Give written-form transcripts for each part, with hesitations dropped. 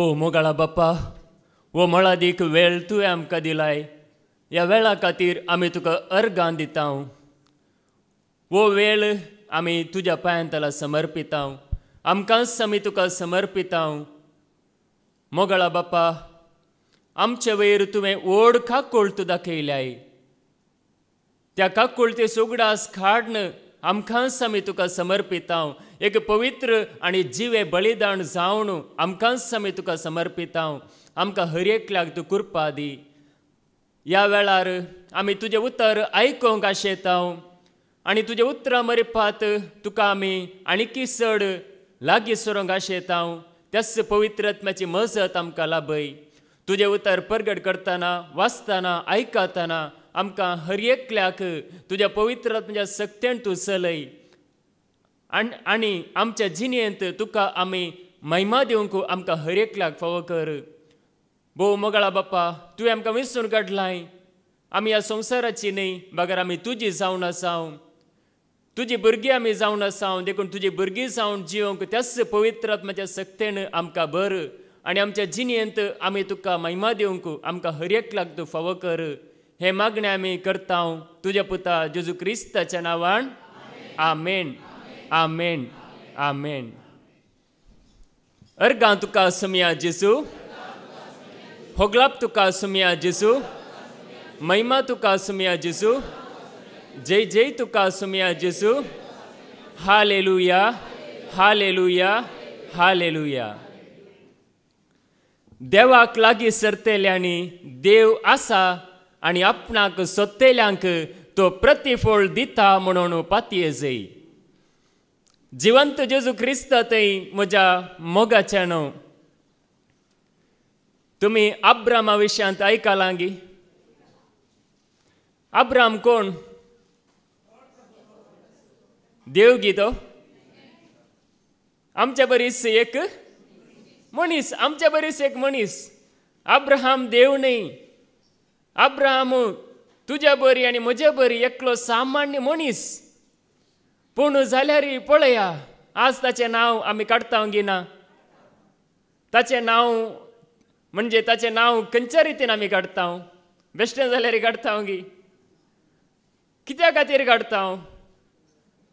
भोव मोगाळा बाप्पा, वो मळादीक वेळ तुवें आमकां दिलाय. ह्या वेळा खातीर आमी तुका अर्गां दिता. वो वेळ आमी तुज्या पांयांतला समर्पिता. आमकांच आमी तुका समर्पिता. मोगाळा बाप्पा, आमचे वयर तुवें व्हड काकूळट दाखयल्याय. त्या काकूळटेचो उगडास काडन आमकांच आमी तुका समर्पिता. एक पवित्र आनी जिवे बलिदान जावन आमकांच आमी तुका समर्पिता. आमकां हर एकल्याक तूं कृपा दी. ह्या वेळार आमी तुजें उतर आयकोंक आशेता आनी तुजें उतरां मरपात तुका आमी आनीक चड लागीं सरोंक आशेता. त्याच पवित्र आत्म्याची मजत आमकां लाभय. तुजें उतर परगट करतना, वाचतना, आयकतना आमकां हर एकल्याक तुज्या पवित्र आत्म्याच्या सक्तेन तूं चलय. आनी आमच्या जिणेंत तुका आमी महिमा दिवंक आमकां हर एकल्याक फावो कर. भोव मोगाळा बाप्पा, तुवें आमकां विसरून काडलाय. आमी ह्या संवसाराची न्ही, बागर आमी तुजी जावन आसा. तुजी भुरगीं आमी जावन आसा. देखून तुजी भुरगीं जावन जिवंक त्याच पवित्र आत्म्याच्या सक्तेन आमकां बर. आनी आमच्या जिणेंत आमी तुका महिमा दिवंक आमकां हर एकल्याक तूं फावो कर. हे मागणें आमी करता तुज्या पुता जेजू क्रिस्ताच्या नांवान. आमेन, आमेन, आमेन. अर्गां तुका सुमया जेजू, होगलाप तुका सुमया जेजू, महिमा तुका सुमया जेजू, जय जय तुका सुमया जेजू. Hallelujah, hallelujah, hallelujah. देवाक लागीं सरतेल्यांनी देव आसा आनी आपणाक सोदतेल्यांक तो प्रतिफळ दिता म्हणून पातयेजय. जिवंत जेजू क्रिस्तातय म्हज्या मोगाच्यान. तुमी अब्रामा विशयांत आयकलां गी. अब्राम कोण? देव गी तो. आमच्या बरीस एक मनीस, आमच्या बरीस एक मनीस. अब्राहम देव न्ही. अब्राहम तुज्या बरी आनी म्हज्या बरी एकलो सामान्य मनीस. पूण जाल्यार पळया, आज ताचें नांव आमी काडता गिना. ताचें नांव म्हणजे ताचें नांव खंयच्या रितीन आमी काडटा? बेश्टें जाल्यार काडटा गी. कित्या खातीर काडटा?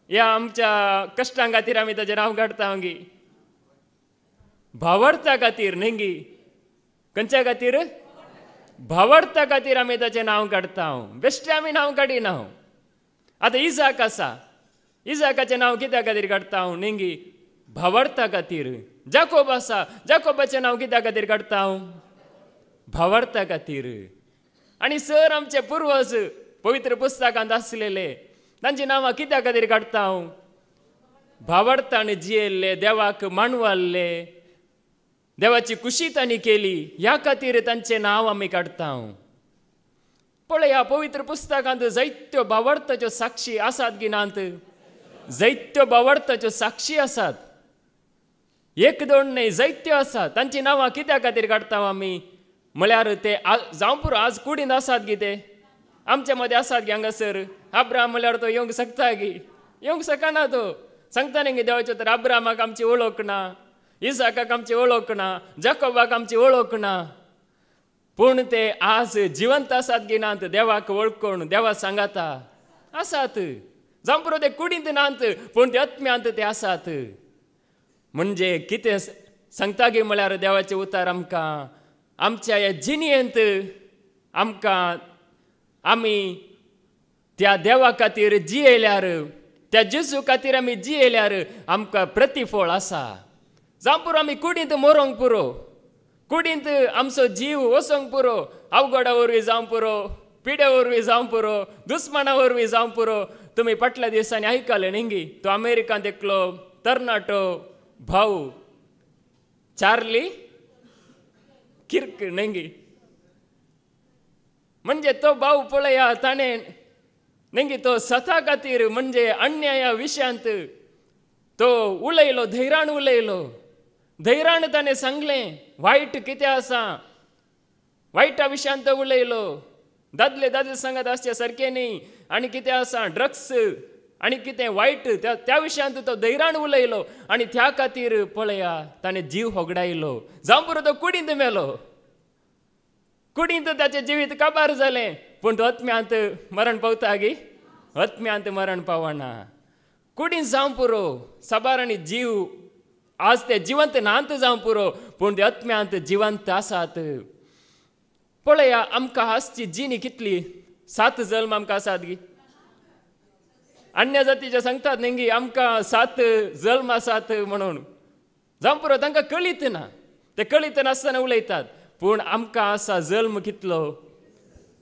ह्या आमच्या कश्टां खातीर आमी ताचें नांव काडटा गी. भावार्था खातीर न्ही गी. खंयच्या खातीर? भावार्था खातीर आमी ताचें नांव काडटा. बेश्टें आमी नांव काडिना. आतां इजाक आसा. इजाकाचें नांव कित्या खातीर काडटा न्ही गी? भावार्था खातीर. जाकोब आसा. जाकोबाचें नांव कित्या खातीर काडटा? भावार्था खातीर. आनी सर आमचे पुर्वज पवित्र पुस्तकांत आसलेले तांची नांवां कित्या खातीर काडटा? भावार्थान जियेल्ले, देवाक मानवाल्ले, देवाची कुशी तांणी केली, ह्या खातीर तांचें नांव आमी काडटा. पळया, पवित्र पुस्तकांत जायत्यो भावार्थाच्यो साक्षी आसात की नात? जायत्यो भावार्थाच्यो साक्षी आसात. एक दोन न्ही, जायत्यो आसात. तांची नांवां कित्या खातीर काडटा आमी? म्हळ्यार ते जावं पुरो आज कुडींत आसात गी. ते आमच्या मदें आसात गी हांगासर. अब्राहम म्हळ्यार तो येवंक शकता गी? येवंक शकना तो. सांगता न्ही गी देवाचें तर अब्राहमाक आमची वळख ना, इसाकाक आमची वळख ना, जाकोबाक आमची वळख ना. पूण ते आज जिवंत आसात गी नात? देवाक वळखून देवा सांगाता आसात. जावं पुरो ते कुडींत नात, पूण ते आत्म्यांत ते आसात. म्हणजे कितें सांगता गे म्हळ्यार देवाचें उतर आमकां आमच्या ह्या जिणेंत आमकां आमी त्या देवा खातीर जियेल्यार, त्या जेजू खातीर आमी जियेल्यार आमकां प्रतिफळ आसा. जावं पुरो आमी कुडींत मरोंक पुरो, कुडींत आमचो जीव वचोंक पुरो, अवघडा वरवीं जावं पुरो, पिड्या वरवीं जावं पुरो, दुस्माना वरवीं जावं पुरो. तुमी फाटल्या दिसांनी आयकलें न्ही गी, तो अमेरिकांत एकलो तरणाटो भाऊ चार्ली किर्क न्ही गी. म्हणजे तो भाऊ पळया, ताणें न्ही गी तो स्वता खातीर म्हणजे अन्याया विशयांत तो उलयलो, धैर्यान उलयलो. धैर्यान ताणें सांगलें वायट कितें आसा, वायटा विशयांत तो उलयलो. दादले दादले सांगत आसचे सारकें न्ही. आनी कितें आसा, ड्रग्स आनी कितें वायट त्या विशयांत तो धैर्यान उलयलो आनी त्या खातीर पळया ताणें जीव होगडायलो. जावं पुरो तो कुडींत मेलो, कुडींत ताचें जिवीत काबार जालें, पूण तो आत्म्यांत मरण पावता गे? आत्म्यांत मरण पावना. कुडींत जावं पुरो साबार आनी जीव आज ते जिवंत नांत जावं पुरो, पूण ते आत्म्यांत जिवंत आसात. पळया आमकां आसची जिणी कितली 7 जल्म आमकां आसात गे. अन्य जातीचे सांगतात न्ही आमकां 7 जल्म आसात म्हणून. जावं पुरो तांकां कळीत ना, ते कळीत नासतना उलयतात. पूण आमकां आसा जल्म कितलो?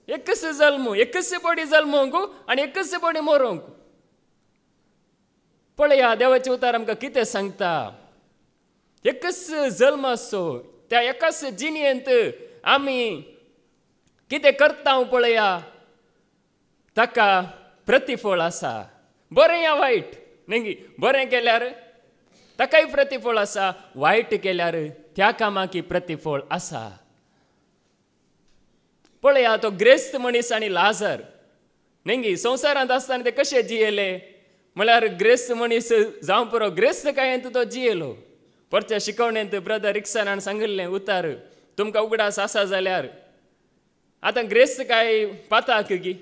एकच जल्म, एकच बडी जल्मोंक आनी एकच बडी मरोंक. पळया देवाचे उतार आमकां कितें सांगता. एकच जल्म आसो, त्या एकाच जिणयेंत आमी कितें करता पळया ताका प्रतिफळ आसा. बरें या वायट न्ही, बरें केल्यार ताकाय प्रतिफळ आसा, वायट केल्यार त्या कामाकी प्रतिफळ आसा. पळया तो ग्रेस्त मनीस आनी लाजर न्ही संवसारांत आसतना ते कशे जियेले म्हळ्यार ग्रेस्त मनीस जावं पुरो ग्रेस्त कायांत तो जियेलो. परच्या शिकवणेंत ब्रदर रिक्सनान सांगिल्लें उतार तुमकां उगडास आसा जाल्यार आतां ग्रेस्त काय पाताक गी,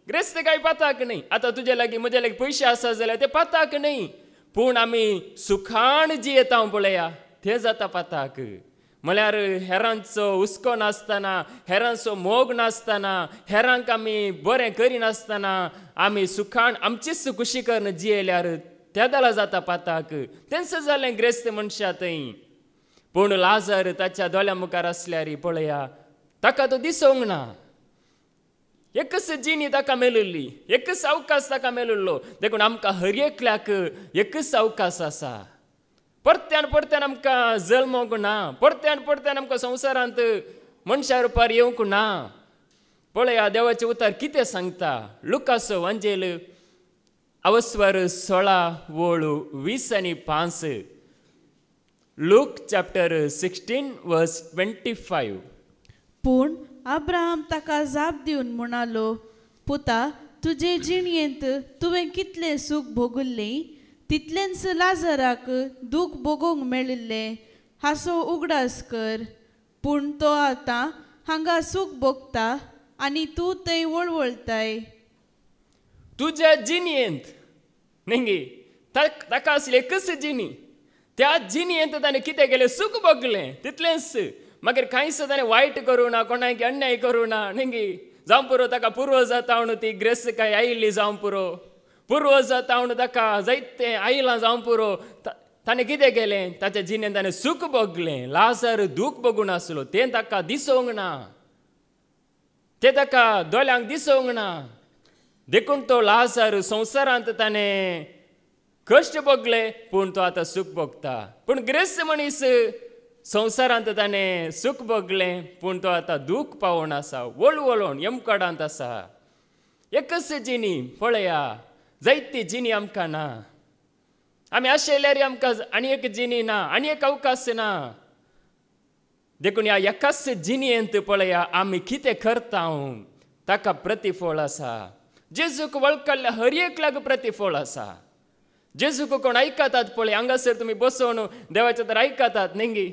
ग्रेस्त काय पाताक न्ही. आतां तुजे लागीं म्हजे लागीं पयशे आसा जाल्यार ते पाताक न्ही, पूण आमी सुखान जियेता पळया ते जाता पाताक. म्हळ्यार हेरांचो हुस्को नासतना, हेरांचो मोग नासतना, हेरांक आमी बरें करिनासतना आमी सुखान आमचीच खुशी करून जियेल्यार त्या जाला जाता पाताक. तेंच जालें ग्रेस्त मनशा थंय. पूण लाजर ताच्या दोळ्या मुखार आसल्यार पळया ताका तो दिसोंक ना. एकच जिणी ताका मेलुल्ली, एकच अवकाश ताका मेलुल्लो. देखून आमकां हर एकल्याक एकच अवकाश आसा. परत्यान परत्यान आमकां जल्मोंक ना, परत्यान परत्यान आमकां संवसारांत मनशा रुपार येवंक ना. पळया देवाचें उतार कितें सांगता. लुकाचो वांजेल अवस्वर 16:20-5. Look chapter 16:25. पूण अब्राहम ताका जाप दिवन म्हणालो, पुता तुजे जिणयेंत तुवें कितलें सूख भोगुल्लें, तितलेंच लाजराक दूख भोगूंक मेळिल्लें हाचो उगडास कर. पूण तो आतां हांगा सूख भोगता आनी तूं थंय वळवळताय. तुज्या जिणयेंत न्ही ताका आसली एकच जिणी, त्या जिणयेंत ताणें कितें केलें? सूख भोगलें तितलेंच. मागीर कांयच ताणें वायट करूं ना, कोणाक अन्याय करूं ना न्ही. जावं पुरो ताका पुर्व जाता म्हूण ती ग्रेस्त काय आयिल्ली जावं पुरो, पुर्व जाता म्हूण ताका जायतें आयलां जावं पुरो, ताणें कितें केलें? ताच्या जिणेंत ताणें सूख भोगलें. लाजर दूख भोगूं नासलो, तें ताका दिसोंक ना, तें ताका दोळ्यांक दिसोंक ना. देखून तो लाजर संवसारांत ताणें कश्ट भोगले, पूण तो आतां सूख भोगता. पूण ग्रेस्त मनीस संवसारांत ताणें सूख भोगलें, पूण तो आतां दूख पावोन आसा, वळवळोन यमकाडांत आसा. एकच जिणी पळया, जायती जिणी आमकां ना. आमी आशिल्ल्यार आमकां आनी एक जिणी ना, आनी एक अवकाश ना. देखून ह्या एकाच जिणयेंत पळया आमी कितें करता ताका प्रतिफळ आसा. जेजूक वळखल्या हर एकल्याक प्रतिफळ आसा. जेजूक कोण आयकतात पळय, हांगासर तुमी बसोवन देवाचें तर आयकतात न्ही,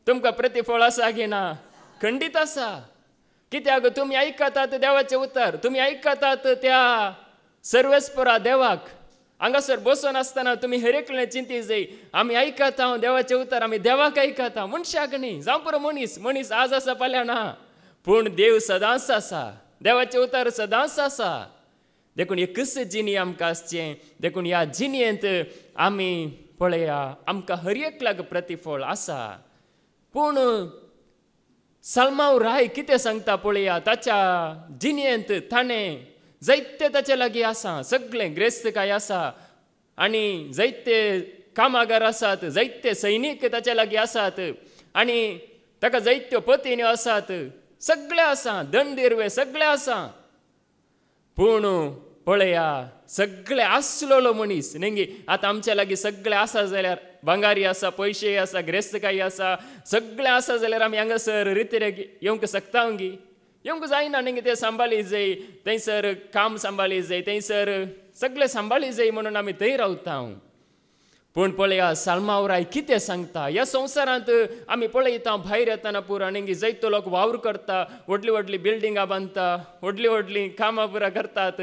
तुमकां प्रतिफळ आसा की ना? खंडीत आसा. कित्याक तुमी आयकतात देवाचें उतर, तुमी आयकतात त्या सर्वेस्परा देवाक. हांगासर बसोन आसतना तुमी हर एकलें चिंती जाय, आमी आयकता देवाचें उतर, आमी देवाक आयकता, मनशाक न्ही. जावं पुरो मनीस, मनीस आज आसा फाल्यां ना, पूण देव सदांच आसा, देवाचें उतर सदांच आसा. देखून एकच जिणी आमकां आसचें. देखून ह्या जिणयेंत आमी पळया आमकां हर एकल्याक प्रतिफळ आसा. पूण सलमांव राय कितें सांगता पळया, ताच्या जिणयेंत ताणें जायते ताचे लागीं आसा, सगळें ग्रेस्त काय आसा आनी जायते कामागार आसात, जायते सैनीक ताचे लागीं आसात आनी ताका जायत्यो पत्न्यो आसात, सगळें आसा, दंडिरवे सगळें आसा. पूण पळया सगळें आसलोलो मनीस न्ही. आतां आमच्या लागीं सगळें आसा जाल्यार भांगारी आसा, पयशे आसा, ग्रेस्तकाई आसा, सगळें आसा जाल्यार आमी हांगासर रितीरेक येवंक शकता गी? येवंक जायना न्ही. तें सांबाळी जाय, थंयसर काम सांबाळी जाय, थंयसर सगळे सांबाळी जाई म्हणून आमी थंय रावता. पूण पळया साल्मावराय कितें सांगता. ह्या संवसारांत आमी पळयता भायर येतना पुरो आनी जायतो लोक वावर करता, व्हडली व्हडली बिल्डिंगां बांदता, व्हडली व्हडली कामां पुरा करतात.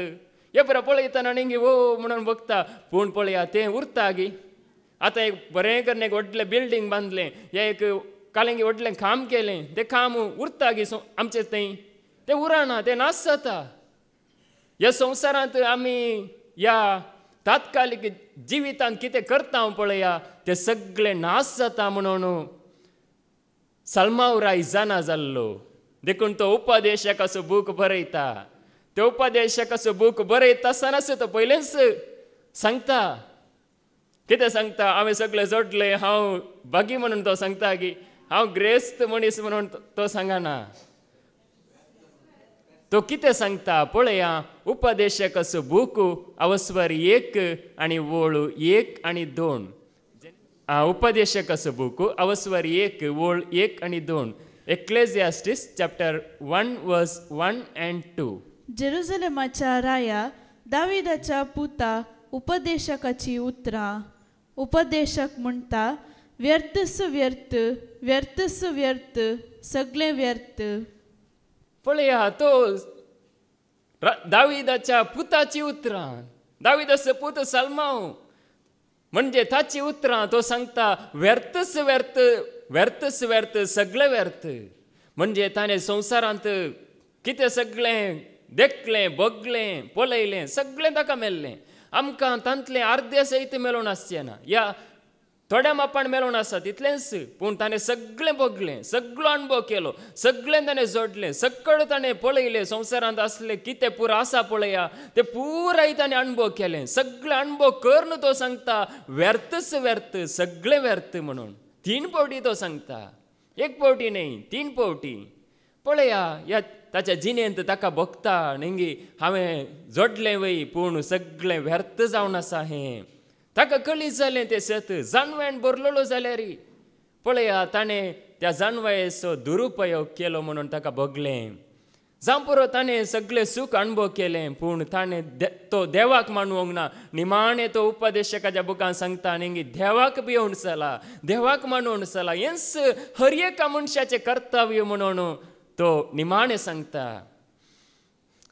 हे पुरा पळयतना आनी वो म्हणून बघता. पूण पळया तें उरता गी. आतां एक बरें करून एक व्हडलें बिल्डींग बांदलें, या एक कालेंगी व्हडलें काम केलें, तें काम उरता गी आमचें थंय. तें उरना, तें नाश जाता. ह्या संवसारांत आमी ह्या तात्कालीक जिवितांत कितें करता पळया तें सगळें नाश जाता म्हणून साल्मावराय जाणा जाल्लो. देखून तो उपदेशकाचो बूक बरयता. तो उपदेशकाचो बूक बरयता आसतनाच तो पयलेंच सांगता. कितें सांगता. हांवें सगळें जोडलें, हांव बागी म्हणून तो सांगता की हांव ग्रेस्त मनीस म्हणून तो सांगना. तो कितें सांगता पळया. उपदेशकाचो बूक अवस्वर 1 आनी वोळ 1 आनी 2. उपदेशकाचो बूक अवस्वर 1 वोळ 1 आनी 2. एक्लेसियास्टिस चॅप्टर 1 वर्स 1 and 2. जेरुसलेमाच्या राया दाविदाच्या पुता उपदेशकाची उतरां. उपदेशक म्हणटा, व्यर्थस व्यर्थ, व्यर्थस व्यर्थ, सगळें व्यर्थ. पळया तो दाविदाच्या पुताची उतरां. दाविदाचो पूत साल्माव म्हणजे ताची उतरां तो सांगता व्यर्थस व्यर्थ, व्यर्थस व्यर्थ, सगळें व्यर्थ. म्हणजे ताणें संवसारांत कितें सगळें देखलें, बगलें, पळयलें, सगळें ताका मेळ्ळें. आमकां तांतलें अर्दें सयत मेळून आसचें ना. या थोड्या मापान मेळून आसा तितलेंच. पूण ताणें सगळें बगलें, सगळो अणभव केलो, सगळें ताणें जोडलें, सगळें ताणें पळयलें. संवसारांत असलें कितें पुरो आसा पळया तें पुराय ताणें अणभव केलें. सगळें अणभव करून तो सांगता व्यर्थच व्यर्थ, सगळें व्यर्थ म्हणून. 3 फावटी तो सांगता. 1 फावटी न्हय, 3 फावटी. पळया ह्या ताच्या जिणेंत ताका बगता न्ही हांवें जोडलें वय पूण सगळें व्यर्थ जावन आसा हें. ताका कळीत जालें तें सत. जानवेन बरलोलो जाल्यार पळया ताणें त्या जानवायेचो दुरुपयोग केलो म्हणून ताका बगलें. जावं पुरो ताणें सगळें सूख अणभव केलें पूण ताणें तो देवाक मानवंक ना. निमाणें तो उपदेशकाच्या बुकान सांगता न्ही देवाक भिवून चला, देवाक मानवून चला. हेंच हर एका मनशाचें कर्तव्य म्हणून तो निमाणें सांगता.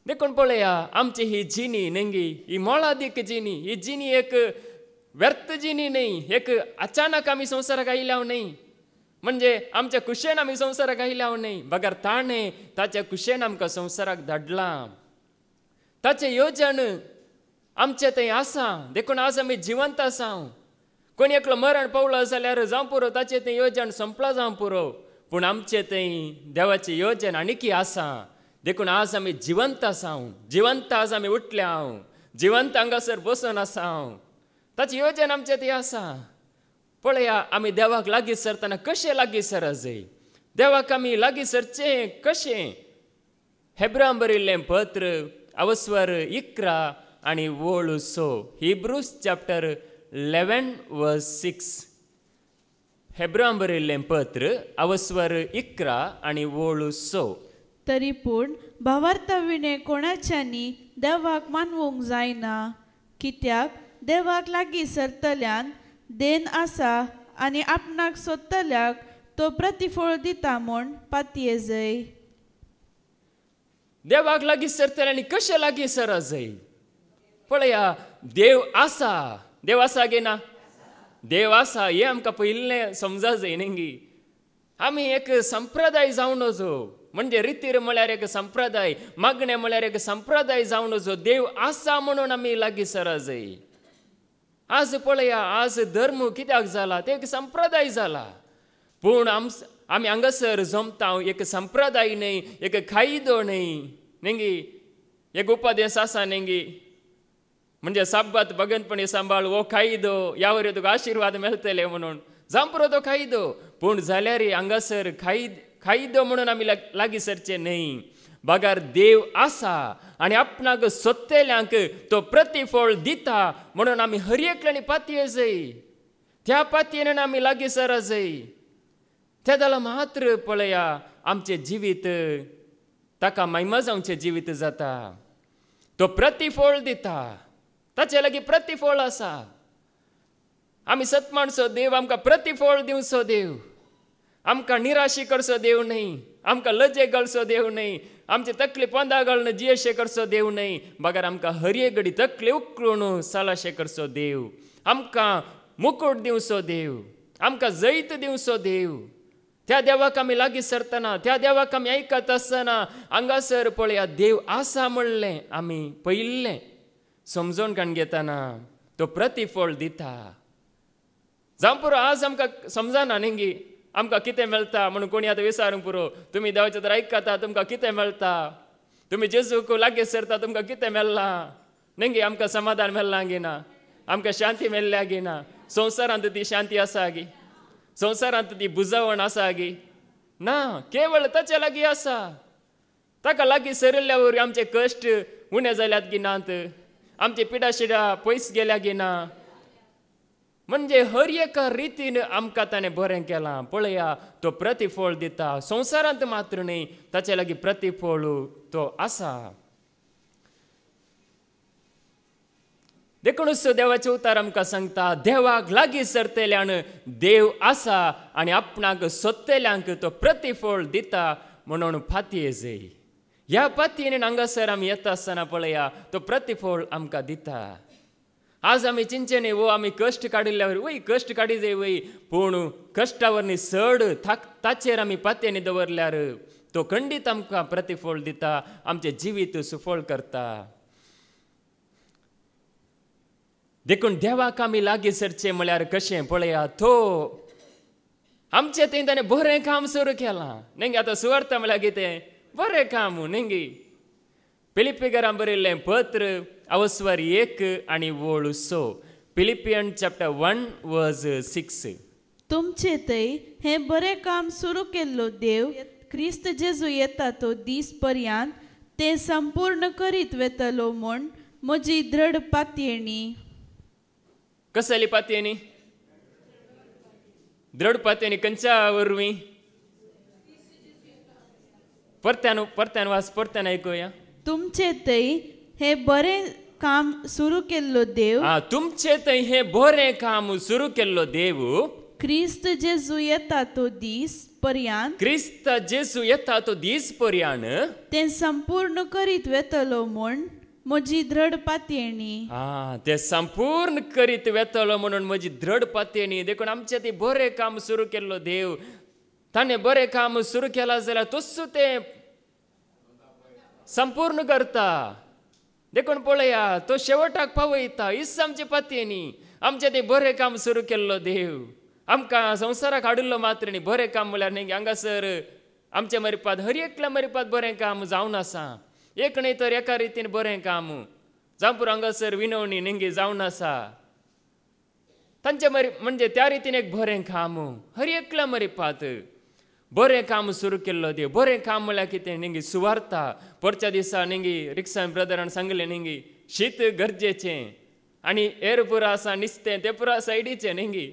देखून पळया आमची ही जिणी न्ही ही मोलादीक जिणी. ही जिणी एक व्यर्थ जिणी न्ही. एक अचानक आमी संवसाराक आयल्याव न्ही. म्हणजे आमच्या कुशेन आमी संवसाराक आयल्याव न्ही. बगर ताणें ताच्या कुशेन आमकां संवसाराक धाडलां. ताचें येवजण आमचें थंय आसा. देखून आज आमी जिवंत आसा. कोणी एकलो मरण पावलो जाल्यार जावं पुरो ताचें तें येवजण संपलां जावं पुरो. पूण आमचें थंय देवाचें येवजण आनीकय आसा. देखून आज आमी जिवंत आसा. जिवंत आज आमी उठल्या. जिवंत हांगासर बसून आसा. ताची येवजण आमचें थंय आसा. पळया आमी देवाक लागीं सरतना कशें लागीं सरा जाय. देवाक आमी लागीं सरचें कशें. हेब्रां बरयल्लें पत्र अवस्वर 11 आनी वोळ 6. हिब्रूस चॅप्टर 11 वर्स 6. हेब्रां बरयल्लें पत्र अवस्वर 11 आनी वोळ 6. तरी पूण भावार्थाविणे कोणाच्यांनी देवाक मानवंक जायना. कित्याक देवाक लागीं सरतल्यान देन आसा आनी आपणाक सोदतल्याक तो प्रतिफळ दिता म्हूण पातये जाय. देवाक लागीं सरतल्यानी कशें लागीं सरा जाय. पळया देव आसा. देव आसा गे ना. देव आसा हें आमकां पयलें समजा जाय न्ही. आमी एक संप्रदाय जावन नजो. म्हणजे रितीर म्हळ्यार एक संप्रदाय, मागणें म्हळ्यार एक संप्रदाय जावन नजो. देव आसा म्हणून आमी लागीं सरा जाय. आज पळया आज धर्म कित्याक जाला ते एक संप्रदाय जाला. पूण आमी हांगासर जमता एक संप्रदाय न्ही, एक कायदो न्ही. एक उपदेश आसा न्ही. म्हणजे साब्बात भगतपणी सांबाळ हो कायदो ह्या वरी तुका आशिर्वाद मेळटले म्हणून. जावं पुरो तो कायदो. पूण जाल्यार हांगासर कायदो म्हणून आमी लागीं सरचे न्ही. बगार देव आसा आनी आपणाक सोदतेल्यांक तो प्रतिफळ दिता म्हणून आमी हर एकल्यानी पातये जाय. त्या पातयेन आमी लागीं सरा जाय. त्या जाल्यार मात्र पळया आमचें जिवीत ताका महिमा जावचें जिवीत जाता. तो प्रतिफळ दिता. ताचे लागीं प्रतिफळ आसा. आमी सत माणसो, देव आमकां प्रतिफळ दिवचो देव, आमकां निराशी करचो देव न्ही, आमकां लजे घालचो देव न्ही, आमचे तकले पोंदा घालून जियेशे करचो देव न्ही, बगर आमकां हर एक घडी तकले उखलून सालाशे करचो देव, आमकां मुकुट दिवचो देव, आमकां जैत दिवचो देव. त्या देवाक आमी लागीं सरतना, त्या देवाक आमी आयकत आसतना हांगासर पळया देव आसा म्हणलें आमी पयिल्लें समजोन काण घेतना तो प्रतिफळ दिता. जावं पुरो आज आमकां समजना न्ही आमकां कितें मेळटा म्हणून कोणी आतां विचारूंक पुरो, तुमी देवाचें तर आयकता तुमकां कितें मेळटा, तुमी जेजूक लागीं सरता तुमकां कितें मेळ्ळां न्ही, आमकां समाधान मेळ्ळां गी ना, आमकां शांती मेळ्ळ्या गी ना, संवसारांत ती शांती आसा गी, संवसारांत ती बुजावण आसा गी ना, केवळ ताचे लागीं आसा. ताका लागीं सरिल्ल्या वरवीं आमचे कश्ट उणे जाल्यात गी नात, आमची पिडा शिडा पयस गेल्या गी ना, म्हणजे हर एका रितीन आमकां ताणें बरें केलां. पळया तो प्रतिफळ दिता, संवसारांत मात्र न्ही, ताचे लागीं प्रतिफळ तो आसा. देखूनच देवाचे उतार आमकां सांगता, देवाक लागीं सरतल्यान देव आसा आनी आपणाक सोदतल्यांक तो प्रतिफळ दिता म्हणून फातये जाय. ह्या फातयेन हांगासर आमी येता आसतना पळया तो प्रतिफळ आमकां दिता. आज आमी चिंचे न्ही वो आमी कश्ट काडिल्ल्या वय कश्ट काडी जाय वय, पूण कश्टा वरवीं चड ताचेर आमी फातयेनी दवरल्यार तो खंडीत आमकां प्रतिफळ दिता, आमचें जिवीत सुफळ करता. देखून देवाक आमी लागीं सरचें म्हळ्यार कशें पळया, तो आमचें थंय ताणें बरें काम सुरू केलां न्ही. आतां सुवार्ता म्हळ्यार कितें बरें काम न्ही. फिलिप्पिकारांक बरयल्लें पत्र अवस्वर 1 आनी वोळ 6, फिलिपियन चॅप्टर 1 वर्स 6. तुमचे थंय हें बरें काम सुरू केल्लो देव क्रिस्त जेजू येता तो दीस पर्यंत तें संपूर्ण करीत वेतलो म्हूण म्हजी दृढ पातयेणी. कसली पातयेणी? दृढ पातयेणी खंयच्या वरवीं? परत्यान वास, परत्यान आयकुया. तुमचे थंय हे बरें काम सुरू केल्लो देव, तुमचे थंय हें बरें काम सुरू केल्लो देव क्रिस्त जेजू येता तो दीस पर्यंत, क्रिस्त जेजू येता तो दीस पर्यंत तें संपूर्ण करीत वेतलो म्हूण म्हजी दृढ पातयेणी. ते संपूर्ण करीत वेतलो म्हणून म्हजी दृढ पातयेणी. देखून आमचें ती बरें काम सुरू केल्लो देव, ताणें बरें काम सुरू केलां जाल्यार तोच तें संपूर्ण करता. देखून पळया तो शेवटाक पावयता. हीच आमची पातयेणी. आमचें तें बरें काम सुरू केल्लो देव आमकां संवसाराक हाडिल्लो मात्र न्ही. बरें काम म्हळ्यार न्ही हांगासर आमचे मरिपात हर एकल्या मरिपात बरें काम जावन आसा. एक न्ही तर एका रितीन बरें काम जावं पुरो हांगासर विनवणी न्ही जावन आसा. तांचे म्हणजे त्या रितीन एक बरें काम हर एकल्या मरिपात बरें काम सुरू केल्लो देव. बरें काम म्हळ्यार कितें न्ही सुवार्ता. परच्या दिसा न्ही रिक्षान ब्रदरान सांगलें न्ही शीत गरजेचें आनी एर पुरो आसा नुस्तें तें पुरो सायडीचें न्ही.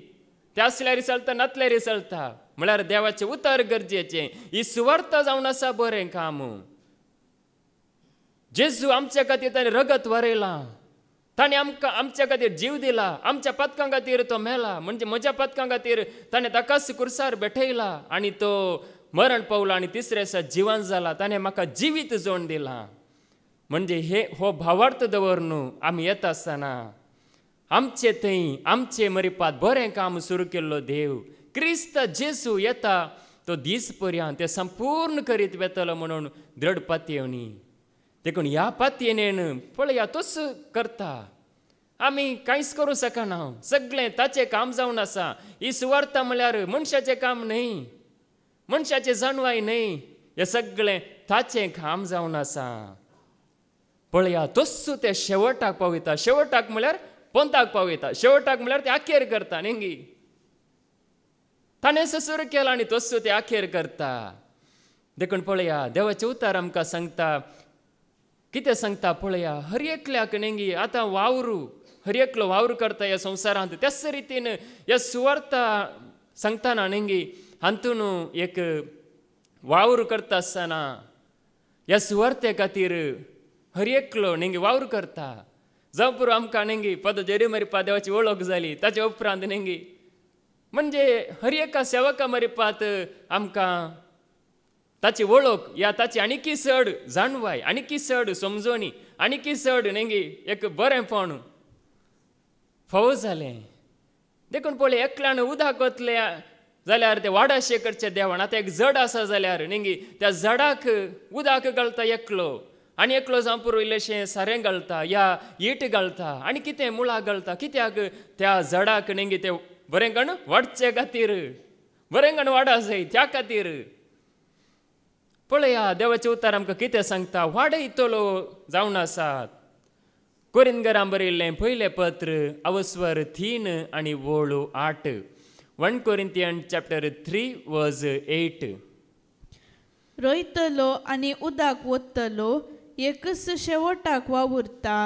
तें आसल्यार चलता नासल्यार चलता. म्हळ्यार देवाचें उतर गरजेचें. ही सुवार्ता जावन आसा बरें काम. जेजू आमच्या खातीर ताणें रगत वारयलां. ताणें आमकां आमच्या खातीर जीव दिला. आमच्या पातकां खातीर तो मेला. म्हणजे म्हज्या पातकां खातीर ताणें ताकाच कुर्सार बेठयला आनी तो मरण पावला आनी तिसऱ्या दिसा जिवंत जाला. ताणें म्हाका जिवीत जोड दिलां. म्हणजे हो भावार्थ दवरून आमी येता आसतना आमचे थंय आमचे मरिपात बरें काम सुरू केल्लो देव क्रिस्त जेजू येता तो दीस पर्यंत तें संपूर्ण करीत वेतलो म्हणून दृढ पातयेणी. देखून ह्या पातयेणेन पळया तोच करता. आमी कांयच करूं शकना. सगळें ताचें काम जावन आसा. ही सुवार्ता म्हळ्यार मनशाचें काम न्ही, मनशाचें जाणवाय न्ही. हें सगळें ताचें काम जावन आसा. पळया तोच तें शेवटाक पावयता. शेवटाक म्हळ्यार पोंताक पावयता. शेवटाक म्हळ्यार तें आखेर करता न्ही. ताणें सुरू केला आनी तोच तें आखेर करता. देखून पळया देवाचें उतार आमकां सांगता कितें सांगता पळया हर एकल्याक न्ही आतां वावरू हर एकलो वावर करता ह्या संवसारांत. त्याच रितीन ह्या सुवार्ता सांगतना न्ही हातून एक वावर करता आसतना ह्या सुवार्ते खातीर हर एकलो न्ही वावर करता. जावं पुरो आमकां नेंगी पद जेरी मरिपा देवाची वळख जाली ताचे उपरांत नेंगी म्हणजे हर एका सेवका मरिपात आमकां ताची वळख या ताची आनीकी चड जाणवाय आनीकी चड समजोणी आनीकी चड नेंगी एक बरेंपण फावो जालें देखून पळय एकल्यान उदक वतले जाल्यार ते वाडाशे करचे देवान आतां एक जड आसा जाल्यार नेंगी त्या जडाक उदक घालता एकलो आनी एकलो जावं पुरो इल्लेशें सारें घालता या ईट घालता आनी कितें मुळां घालता कित्याक त्या जडाक नेंगी तें बरेंगण वाडचे खातीर बरेंगण वाडा जाय त्या खातीर पळया देवाचें उतर आमकां कितें सांगता वाडयतलो जावन आसात कोरिंथकारांक बरयल्लें पयलें पत्र अवस्वर 3 आनी वळू 8 1 Corinthians chapter 3 verse 8 रोयतलो आनी उदक वतलो एकच शेवटाक वावुरता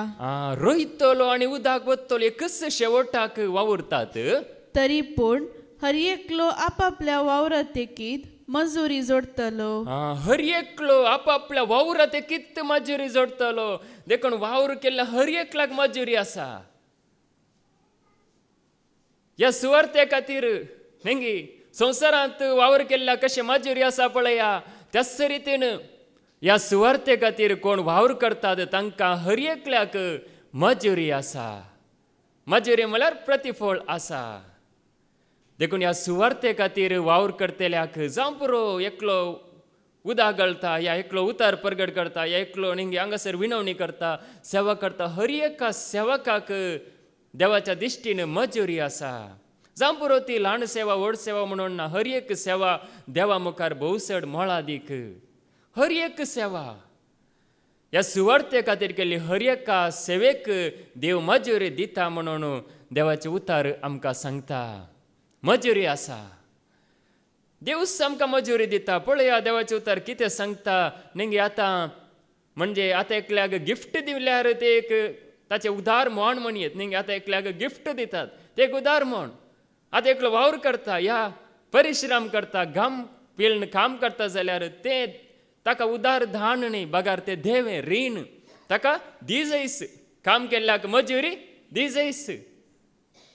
रोयतलो आनी उदक वतलो एकच शेवटाक वावुरतात तरी पूण हर एकलो आपापल्या वावरातेकीत मजुरी जोडतलो हर एकलो आपापल्या वावरातेकीत मजुरी जोडतलो देखून वावर केल्ल्या हर एकल्याक मजुरी आसा या सुवार्ते खातीर नेंगी संवसारांत वावर केल्ल्या कशें मजुरी आसा पळया त्याच रितीन ह्या सुवार्ते खातीर कोण वावर करतात तांकां हर एकल्याक मजुरी आसा मजुरी म्हळ्यार प्रतिफळ आसा देखून ह्या सुवार्ते खातीर वावर करतल्याक जावं पुरो एकलो उदक घालता या एकलो उतार परगट करता या एकलो नेंगी हांगासर विनवणी करता सेवा करता हर एका सेवकाक देवाच्या दिश्टीन मजुरी आसा जावं पुरो ती ल्हान सेवा व्हड सेवा म्हणून ना हर एक सेवा देवा मुखार भोवसड मोलादीक हर एक सेवा ह्या सुवार्ते खातीर केल्ली हर एका सेवेक देव मजुरी दिता म्हणून देवाचें उतार आमकां सांगता मजुरी आसा देवच आमकां मजुरी दिता पळया देवाचें उतार कितें सांगता नेंगी आतां म्हणजे आतां एकल्याक गिफ्ट दिल्यार ते एक ताचें उदार मोण म्हणयत नेंगी आतां एकल्याक गिफ्ट दितात ते एक उदार मोण आतां एकलो वावर करता या परिश्रम करता घाम पिळन काम करता जाल्यार ते ताका उदार धान न्ही बगार ते देवें रीण ताका दिजयस काम केल्ल्याक मजुरी दिजयस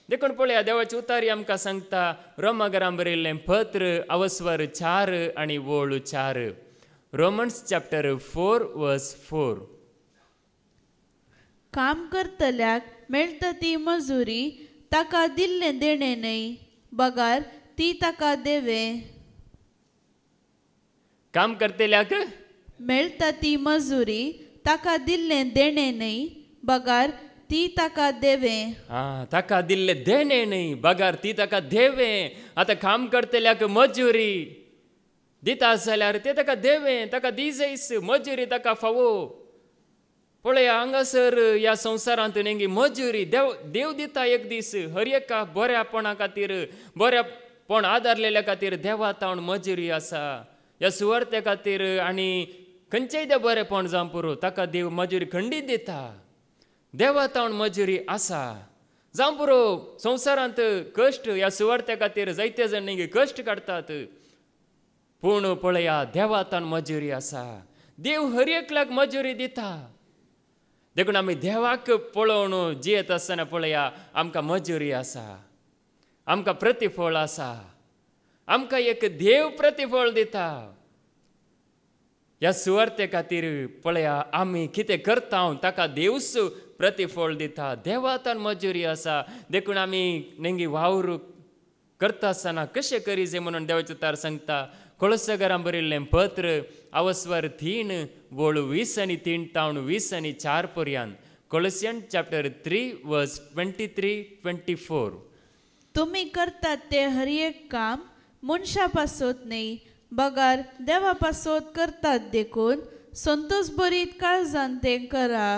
देखून पळया देवाची उतारी आमकां सांगता रोमाकारांक बरयल्लें पत्र अवस्वर 4 आनी वळू 4 रोमन्स चॅप्टर 4 वर्स 4 काम करतल्याक मेळटा ती मजुरी ताका दिल्लें देणें न्हय बगार ती ताका देवे काम करतल्याक मेळटा ती मजुरी ताका दिल्लें देणें न्हय बगार ती ताका देवे ताका दिल्ले देणे न्ही बगार ती ताका देवे आतां काम करतल्याक मजुरी दिता जाल्यार ते ताका देवे ताका दिजयस मजुरी ताका फावो पळया हांगासर ह्या संवसारांत नेंगी मजुरी देव दिता एक दीस हर एका बऱ्यापणा खातीर बऱ्यापण आदारलेल्या खातीर देवा तावन मजुरी आसा ह्या सुवार्ते खातीर आनी खंयचेय ते बरेपण जावं पुरो ताका देव मजुरी खंडीत दिता देवा तावन मजुरी आसा जावं पुरो संवसारांत कश्ट ह्या सुवार्ते खातीर जायते जण नेंगी कश्ट काडटात पूण पळया देवा तावन मजुरी आसा देव हर एकल्याक मजुरी दिता देखून आमी देवाक पळोवन जियेत आसतना पळया आमकां मजुरी आसा आमकां प्रतिफळ आसा आमकां एक देव प्रतिफळ दिता ह्या सुवार्ते खातीर पळया आमी कितें करता ताका देवच प्रतिफळ दिता देवातान मजुरी आसा देखून आमी नेंगी वावर करता आसतना कशें करीजे म्हणून देवाचें उतार सांगता कोळोसाकारांक बरयल्लें पत्र अवस्वर 3 वळू 20 आनी 3 तावन 20 आनी 4 पर्यंत कोलोसियन्स चॅप्टर 3 वर्स 23-24 तुमी करतात ते हर एक काम मनशा पासत न्ही बगार देवा पासत करतात देखून संतोष बरीत काळजान ते करा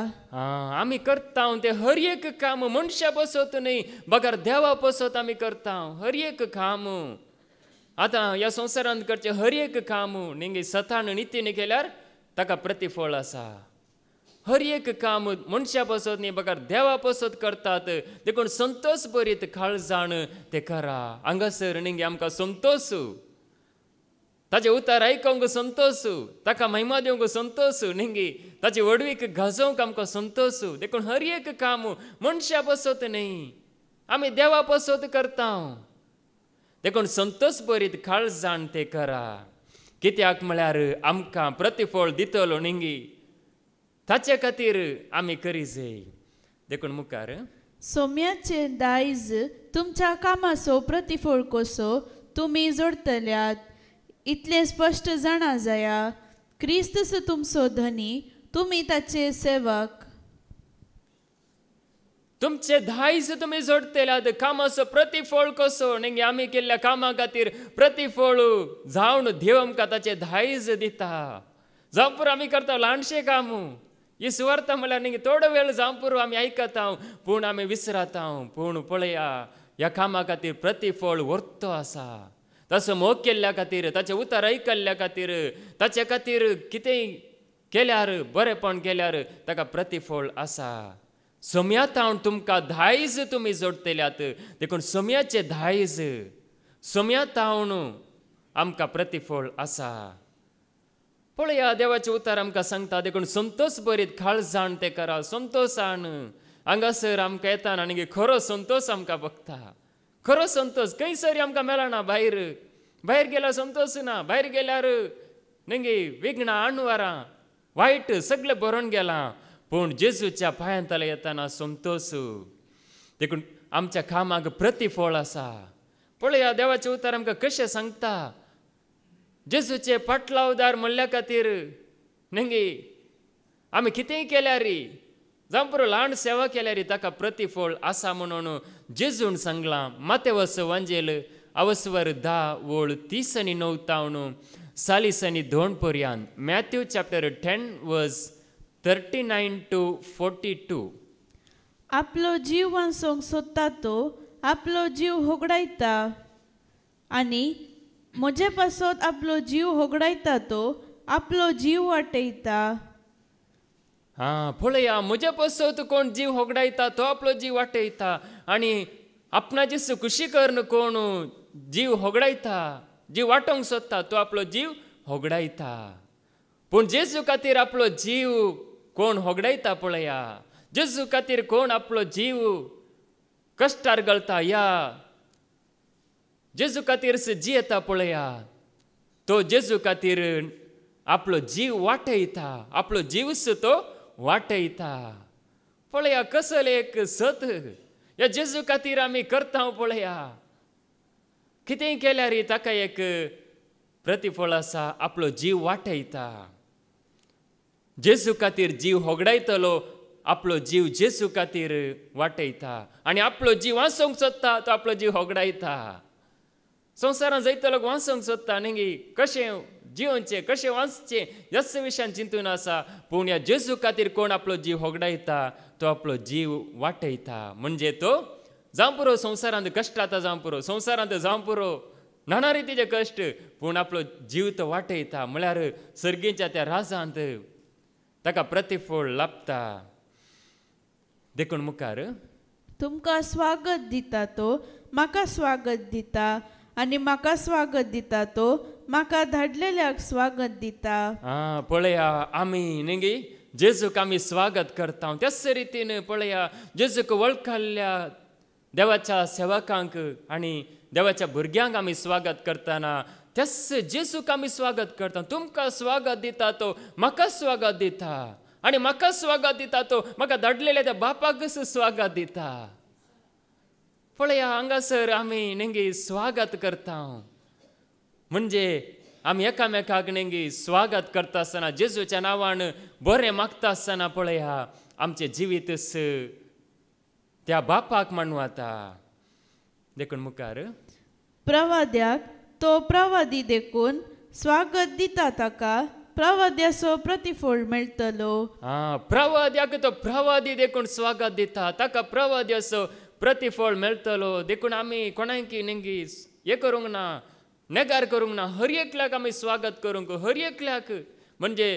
आमी करता ते हर एक काम मनशा पासत न्ही बगार देवा पासत आमी करता हर एक काम आतां ह्या संवसारांत करचें हर एक काम नेंगे सतान नितीन केल्यार ताका प्रतिफळ आसा हर एक काम मनशा पासत न्ही बगार देवा पासत करतात देखून संतोष बरीत काळजान ते करा हांगासर नेंगे आमकां संतोष ताचे उतार आयकोंक संतोषू, ताका महिमा दिवंक संतोषू निंगी ताची वडवीक घासोवंक आमकां संतोषू. देखून हर एक काम मनशा पसत न्ही, आमी देवा पसत करता. देखून संतोष बरीत काळजाण ते करा, कित्याक म्हळ्यार आमकां प्रतिफळ दितलो निंगी ताचे खातीर आमी करी जाय. देखून मुखार सोम्याचे दायज तुमच्या कामाचो प्रतिफळ कसो तुमी जोडतल्यात इतले स्पश्ट जाणा जाया. क्रिस्तस तुमचो धनी, तुमी ताचे सेवक. तुमचे दायज तुमी जोडतल्यात कामाचो प्रतिफळ कसो निंगे आमी केल्ल्या कामा खातीर प्रतिफळ जावन देव आमकां ताचे दायज दिता. जावं पुरो आमी करता ल्हानशें काम, ही सुवार्ता म्हळ्यार निंगे थोडो वेळ जावं पुरो आमी आयकता पूण आमी विसरता. पूण पळया ह्या कामा खातीर प्रतिफळ व्हरतो आसा. तसो मोग केल्ल्या खातीर, ताचे उतार आयकल्ल्या खातीर, ताचे खातीर कितेंय केल्यार, बरेपण केल्यार ताका प्रतिफळ आसा. सोम्यात हांव तुमकां दायज तुमी जोडतल्यात. देखून सोम्याचे दायज, सोम्यात हांव आमकां प्रतिफळ आसा. पळया देवाचे उतार आमकां सांगता. देखून संतोष बरीत काळजाण ते करा, संतोशान हांगासर आमकां येताना आनी खरो संतोष आमकां बगता. खरो संतोष खंयसरी आमकां मेळना. भायर भायर गेल्यार संतोष ना. भायर गेल्यार निंगे विघ्नां आणवारां वायट सगळें बरोवन गेलां. पूण जेजूच्या पांयांतले येताना संतोष. देखून आमच्या कामाक प्रतिफळ आसा. पळया देवाचे उतार आमकां कशें सांगता. जेजूचे पाटलावदार म्हणल्या खातीर निंगे आमी कितेंय केल्यार, जावं पुरो ल्हान सेवा केल्यार ताका प्रतिफळ आसा म्हणून जेजून सांगलां. मातेवस वांजेल अवस्वर 10:30 आनी 9 40 आनी 2 पर्यंत. मॅथ्यू चॅप्टर 10 वर्स 39 to 42. आपलो जीव वाचोवंक सोदता तो आपलो जीव होगडायता, आनी म्हजे पासत आपलो जीव होगडायता तो आपलो जीव वाटयता. पळया म्हजे पासत कोण जीव होगडायता तो आपलो जीव वाटयता, आनी आपणाची खुशी करन कोण जीव होगडायता, जीव वाटोवंक सोदता तो आपलो जीव होगडायता. पूण जेजू खातीर आपलो जीव कोण होगडायता पळया, जेजू खातीर कोण आपलो जीव कश्टार घालता, या जेजू खातीर जियेता पळया, तो जेजू खातीर आपलो जीव वाटयता, आपलो जीवस तो वाटयता. पळया कसले एक सत या जेजू खातीर आमी करता पळया. कितेंय केल्यार ताका एक प्रतिफळ आसा, आपलो जीव वाटयता. जेजू खातीर जीव होगडायतलो, आपलो जीव जेजू खातीर वाटयता. आनी आपलो जीव वाचोवंक सोदता तो आपलो जीव होगडायता. संवसारांत जायतो लोक वाचोवंक सोदता न्ही, कशें जिवोवचें, कशें वाचचें ह्याच विशयान चिंतून आसा. पूण ह्या जेजू खातीर कोण आपलो जीव होगडायता तो आपलो जीव वाटयता. म्हणजे तो जावं पुरो संवसारांत कश्ट जाता, जावं पुरो संवसारांत जावं पुरो नाना रितीचे कश्ट, पूण आपलो जीव तो वाटयता. म्हळ्यार सर्गीच्या त्या राजांत ताका प्रतिफळ लाभता. देखून मुखार तुमकां स्वागत दिता तो म्हाका स्वागत दिता, आनी म्हाका स्वागत दिता तो म्हाका धाडलेल्याक स्वागत दिता. पळया आमी न्ही जेजूक आमी स्वागत करता. त्याच रितीन पळया जेजूक वळखल्या देवाच्या सेवकांक आनी देवाच्या भुरग्यांक आमी स्वागत करतना त्याच जेजूक आमी स्वागत करता. तुमकां स्वागत दिता तो म्हाका स्वागत दिता, आनी म्हाका स्वागत दिता तो म्हाका धाडलेल्या त्या बापाकच स्वागत दिता. पळया हांगासर आमी न्ही स्वागत करता. म्हणजे आमी एकामेकाक न्ही स्वागत करता आसतना जेजूच्या नांवान बरें मागता आसतना पळया आमचें जिवीतच त्या बापाक मानवता. देखून मुखार प्रवाद्याक तो प्रवादी देखून स्वागत दिता, ताका प्रवाद्याचो प्रतिफळ मेळटलो. प्रवाद्याक तो प्रवादी देखून स्वागत दिता, ताका प्रवाद्याचो प्रतिफळ मेळटलो. देखून आमी कोणाक न्ही हें करूंक ना, नेगार करूंक ना. हर एकल्याक आमी स्वागत करूंक, हर एकल्याक म्हणजे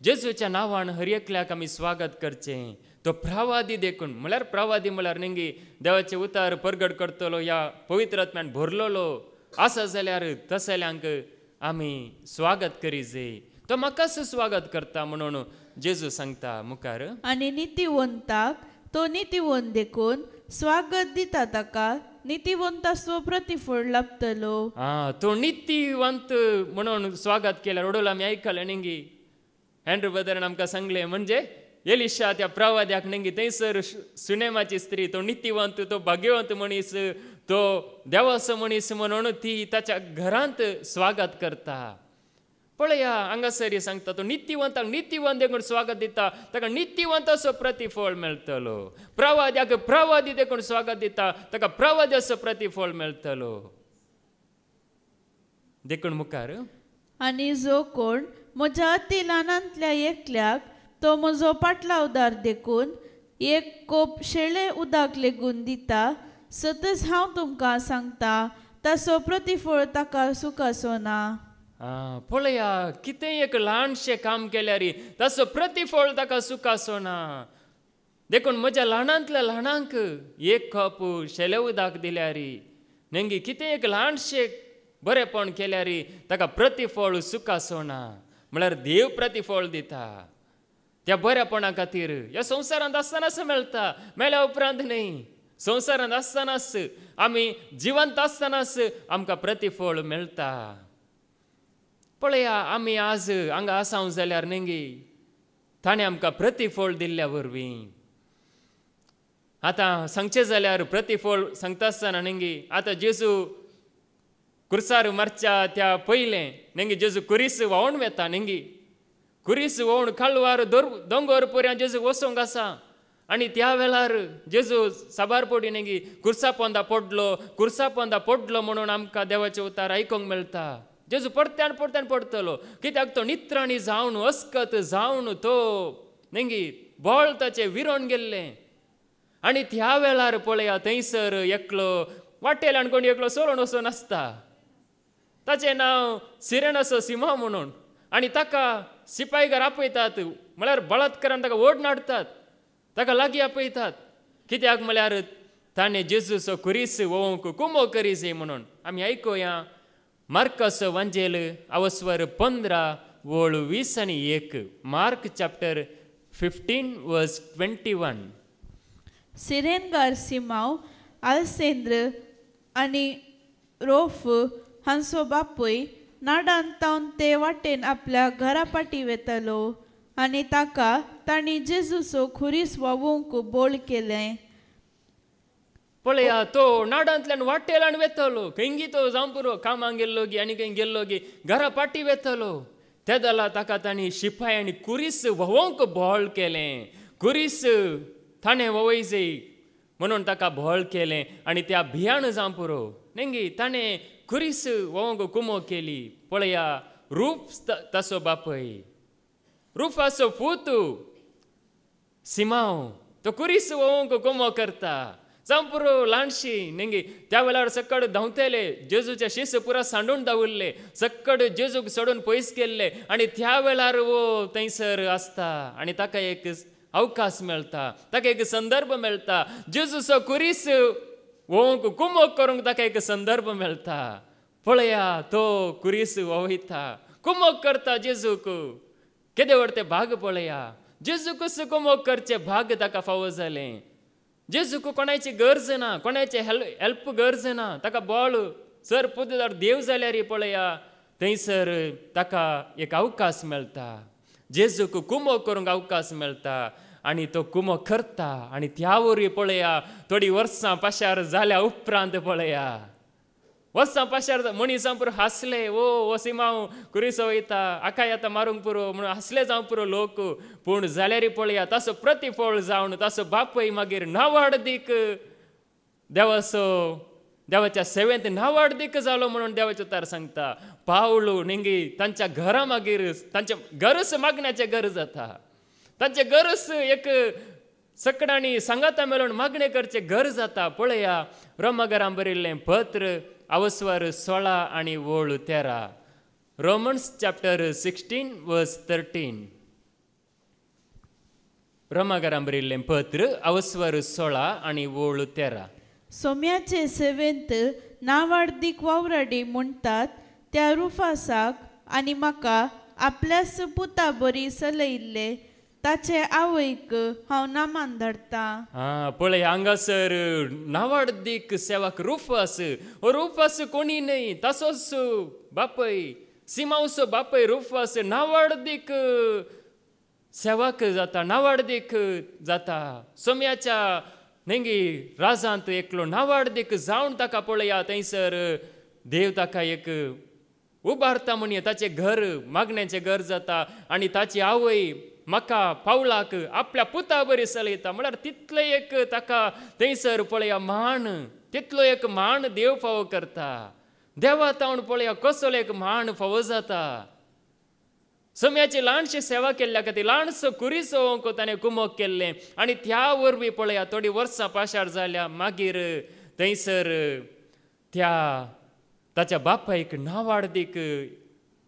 जेजूच्या नांवान हर एकल्याक आमी स्वागत करचें. तो प्रवादी देखून म्हळ्यार प्रवादी म्हळ्यार न्ही देवाचे उतार परगट करतलो या पवित्र आत्म्यान भरलेलो आसा जाल्यार तसल्यांक आमी स्वागत करीजे. तो म्हाकाच स्वागत करता म्हणून जेजू सांगता मुखार. आनी नितीवंताक तो नितीवंत देखून स्वागत दिता ताका नितीवंताचो प्रतिफळ लाभतलो. तो नितीवंत म्हणून स्वागत केल्यार ओडोल आमी आयकले नेंगी हँड्रू ब्रदरान आमकां सांगले म्हणजे एलिशा त्या प्रवाद्याक नेंगी थंयसर सुनेमाची स्त्री तो नितीवंत तो भाग्यवंत मनीस तो देवाचो मनीस म्हणून ती ताच्या घरांत स्वागत करता. पळया हांगासर सांगता तो नितीवंताक नितीवंत देखून स्वागत दिता ताका नितीवंताचो प्रतिफळ मेळटलो. प्रवाद्याक प्रवादी देखून स्वागत दिता ताका प्रवाद्याचो प्रतिफळ मेळटलो. देखून मुखार आनी जो कोण म्हज्या अति ल्हानांतल्या एकल्याक तो म्हजो पाटलावदार देखून एक कोप शेळे उदक लेगून दिता सतत हांव तुमकां सांगता ताचो प्रतिफळ ताका सुखाचो ना. पळया कितें एक ल्हानशें काम केल्यार ताचो प्रतिफळ ताका सुखाचो ना. देखून म्हज्या ल्हानांतल्या ल्हानांक एक कप शेले उदक दिल्यार नेंगी कितें एक ल्हानशें बरेपण केल्यार ताका प्रतिफळ सुखाचो ना. म्हळ्यार देव प्रतिफळ दिता त्या बरेपणा खातीर. ह्या संवसारांत आसतनाच मेळटा, मेल्या उपरांत न्ही. संवसारांत आसतनाच आमी जिवंत आसतनाच आमकां प्रतिफळ मेळटा. पळया आमी आज हांगा आसांव जाल्यार नेंगी ताणें आमकां प्रतिफळ दिल्ल्या वरवीं. आतां सांगचें जाल्यार प्रतिफळ सांगता आसतना नेंगी आतां जेजू कुर्सार मारच्या त्या पयलें नेंगी जेजू कुरीस व्हांवून वेता. नेंगी कुरीस व्हांवून काळवार दोंगर पर्यंत जेजू वचोंक आसा आनी त्या वेळार जेजू साबार पडी नेंगी कुर्सा पोंदा पडलो म्हणून आमकां देवाचे उतार आयकूंक मेळटा. जेजू परत्यान पडटलो कित्याक तो नित्राणी जावन अस्कत जावन तो नेंगी बोळ ताचे विरोन गेल्ले. आनी त्या वेळार पळया थंयसर एकलो वाटेल्यान कोणी एकलो सोडून वचून आसता. ताचें नांव सिरेनाचो सिंह म्हणून. आनी ताका सिपाईगार आपयतात म्हळ्यार बळात्कारान ताका ओड नाडटात ताका लागीं आपयतात. कित्याक म्हळ्यार ताणें जेजूचो कुरीस वोवंक कुमो करीजे म्हणून. आमी आयकुया मार्काचो वांजेल अवस्वर 15 वोळ 20 आनी 1. मार्क चॅप्टर 15 वर्स 21. सिरेनगार सिमाव आल्सेंद्र आनी रोफ हांचो बापूय नाडान तावन ते वाटेन आपल्या घरा पाटी वेतलो आनी ताका तांणी जेजूचो खुरीस वावूंक बोळ केलें. पळया तो नाडांतल्यान वाटेल्यान वेतलो खंयी तो जावं पुरो कामाक गेल्लो गी आनी खंय गेल्लो गी घरा पाटी वेतलो. त्या जाला ताका तांणी शिपायांनी कुरीस व्होवंक बोळ केलें. कुरीस ताणें वोवयजे म्हणून ताका बोळ केलें आनी त्या भियाण जावं पुरो नेंगी ताणें कुरीस वोवंक कुमो केली. पळया रूप ताचो बापय रुफाचो पूत सिमाव तो कुरीस वोवंक कुमो करता. जावं पुरो ल्हानशी नेंगी त्या वेळार सक्कड धांवतेले जेजूचे शिश्य पुरा सांडून दावरले सक्कड जेजूक सोडून पयस गेल्ले आनी त्या वेळार वो थंयसर आसता आनी ताका एक अवकाश मेळटा ताका एक संदर्भ मेळटा. जेजूचो कुरीस वोवंक कुमो करूंक ताका एक संदर्भ मेळटा. पळया तो कुरीस वोवयता कुमो करता जेजूक. केदे व्हर तें भाग पळया जेजूकच कुमो करचे भाग ताका फावो जालें. जेजूक कोणाची गरज ना कोणाचे हेल्प गरज ना ताका बोळ सर पुदर देव जाल्यार पळया थंयसर ताका एक अवकाश मेळटा. जेजूक कुमो करूंक अवकाश मेळटा आनी तो कुमो करता. आनी त्या वरवीं पळया थोडी वर्सां पाशार जाल्या उपरांत पळया वर्सां पाशार मनीस जावं पुरो हांसले ओ सिमाव कुरीस वयता आकाय आतां मारूंक पुरो म्हणून हांसले जावं पुरो लोक. पूण जाल्यार पळया ताचो प्रतिफळ जावन ताचो बापूय मागीर नावाडदीक देवाच्या सेवेंत नावाडदीक जालो म्हणून देवाचे उतार सांगता. पावलो नेंगी तांच्या घरा मागीर तांच्या गरज मागण्याचें गरज जाता. तांचे गरज एक सकडांनी सांगाता मेळून मागणे करचे गरज जाता. पळया रोमाकारांक बरयल्लें पत्र अवस्वर 16 आनी वोळ 13. रोमन्स चॅप्टर 16 वर्स 13. रोमाकारांक बरयल्लें पत्र अवस्वर 16 आनी वोळ 13. सोम्याचे सेवेंत नावाडदीक वावराडी म्हणटात त्या रुफासाक आनी म्हाका आपल्याच पुता बरी सलयल्ले ताचे आवयक हांव नामान धाडटां. पळय हांगासर नावाडदीक सेवाक रुफास कोणी न्हय, तसोच बापय सिमावसो बापय रुफास नावाडदीक सेवाक जाता, नावाडदीक जाता. सोम्याच्या नेंगी राजांत एकलो नावाडदीक जावन ताका पळया थंयसर देव ताका एक उबारता म्हणया, ताचें घर मागण्याचें घर जाता आनी ताची आवय म्हाका पावलाक आपल्या पुता बरी चलयता. म्हळ्यार तितले एक ताका थंयसर पळया मान, तितलो एक मान देव फावो करता. देवा तावन पळया कसलो एक मान फावो जाता. सोम्याची ल्हानशी सेवा केल्ल्या खातीर ल्हानसो कुरिसो ताणें कुमोक केल्लें आनी त्या वरवीं पळया थोडीं वर्सां पाशार जाल्या मागीर थंयसर ताच्या बापायक नावाडदीक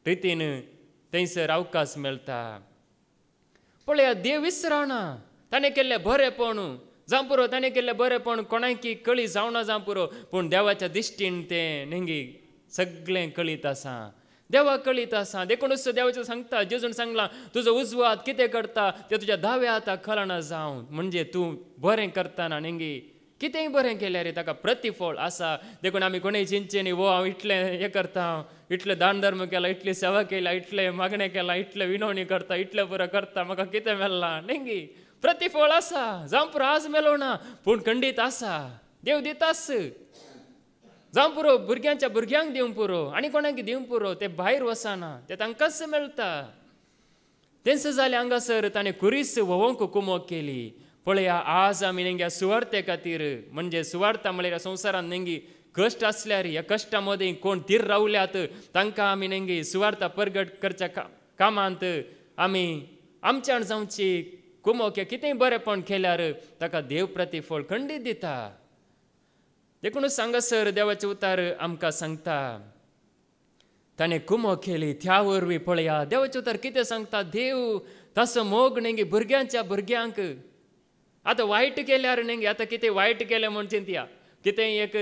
रितीन थंयसर अवकाश मेळटा. पळया देव विसराना. ताणें केल्लें बरेंपण जावं पुरो, ताणें केल्लें बरेंपण कोणाकी कळी जावना जावं पुरो, पूण देवाच्या दिश्टीन तें नेंगी सगळें कळीत आसा. देवा कळीत आसा. देखूनच देवाचें सांगता, जेजून सांगलां तुजो उजवो हात कितें करता तें तुज्या दाव्या हाताक कळना जावं. म्हणजे तूं बरें करतना नेंगी कितेंय बरें केल्यार ताका प्रतिफळ आसा. देखून आमी कोणूय चिंतचे न्ही, वो हांव इतलें हें करता, इतलें दान धर्म केला, इतली सेवा केला, इतलें मागणें केलां, इतलें विनवणी करता, इतलें बरें करता, म्हाका कितें मेळ्ळां. नेंगी प्रतिफळ आसा. जावं पुरो आज मेलो ना पूण खंडीत आसा. देव दितास. जावं पुरो भुरग्यांच्या भुरग्यांक दिवं पुरो आनी कोणाक दिवं पुरो, ते भायर वचना, ते तांकांच मेळटा. तेंच जालें हांगासर ताणें कुरीस वोवंक कुमोक केली. पळया आज आमी नेंगे सुवार्ते खातीर, म्हणजे सुवार्ता म्हळ्यार संवसारांत नेंगी कश्ट आसल्यार ह्या कश्टा मदीं कोण तीर रावल्यात तांकां आमी नेंगी सुवार्ता परगट करच्या कामांत आमी आमच्यान जावची कुमोक कितेंय बरेंपण केल्यार ताका देव प्रतिफळ खंडीत दिता. देखूनच हांगासर देवाचें उतार आमकां सांगता ताणें कुमोक केली. त्या वरवीं पळया देवाचें उतार कितें सांगता, देव तसो मोग नेंगी भुरग्यांच्या भुरग्यांक. आतां वायट केल्यार नेंगी आतां कितें वायट केलें म्हूण चिंतया, कितेंय एक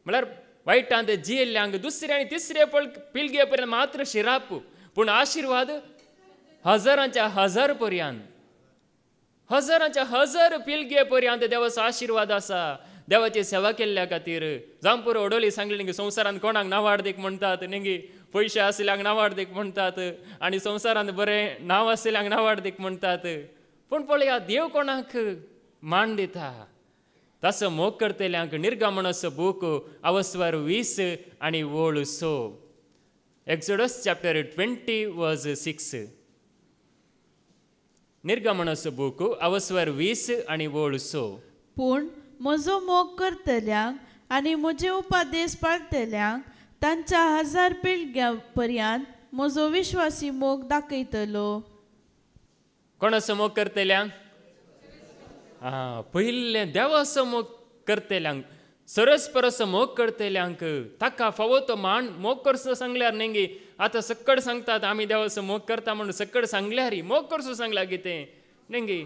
म्हळ्यार वायटांत जियेल्ल्यांक दुसरे आनी तिसरे पिळगे पर्यंत मात्र शिराप, पूण आशिर्वाद हजारांच्या हजार पर्यंत, हजारांच्या हजार पिळगे पर्यंत देवाचो आशिर्वाद आसा. देवाची सेवा केल्ल्या खातीर जावं पुरो ओडोली सांगलें नेंगी संवसारांत कोणाक नावाडदीक म्हणटात, नेंगी पयशे आसल्यांक नावाडदीक म्हणटात आनी संवसारांत बरें नांव आसल्यांक नावाडदीक म्हणटात. पूण पळया देव कोणाक मान दिता. तसो मोग करतल्यांक निर्गमनाचो बूक अवस्वर 20 आनी वोळ 6. एक्सोडस चॅप्टर 20 वर्स 6. निर्गमनाचो बूक अवस्वर 20 आनी वोळ 6. पूण म्हजो मोग करतल्यांक आनी म्हजे उपादेश पाळटल्यांक तांच्या 1000 पिळग्यां पर्यंत म्हजो विश्वासी मोग दाखयतलो. कोणाचो मोग करतल्यांक? पयलें देवाचो मोग करतल्यांक, सरस्परसो मोग करतल्यांक ताका फावो तो मान मोग करचो सांगल्यार नेंगी आतां सक्कड सांगतात आमी देवाचो मोग करता म्हणून सक्कड सांगल्यार मोग करचो सांगल्यार कितें नेंगी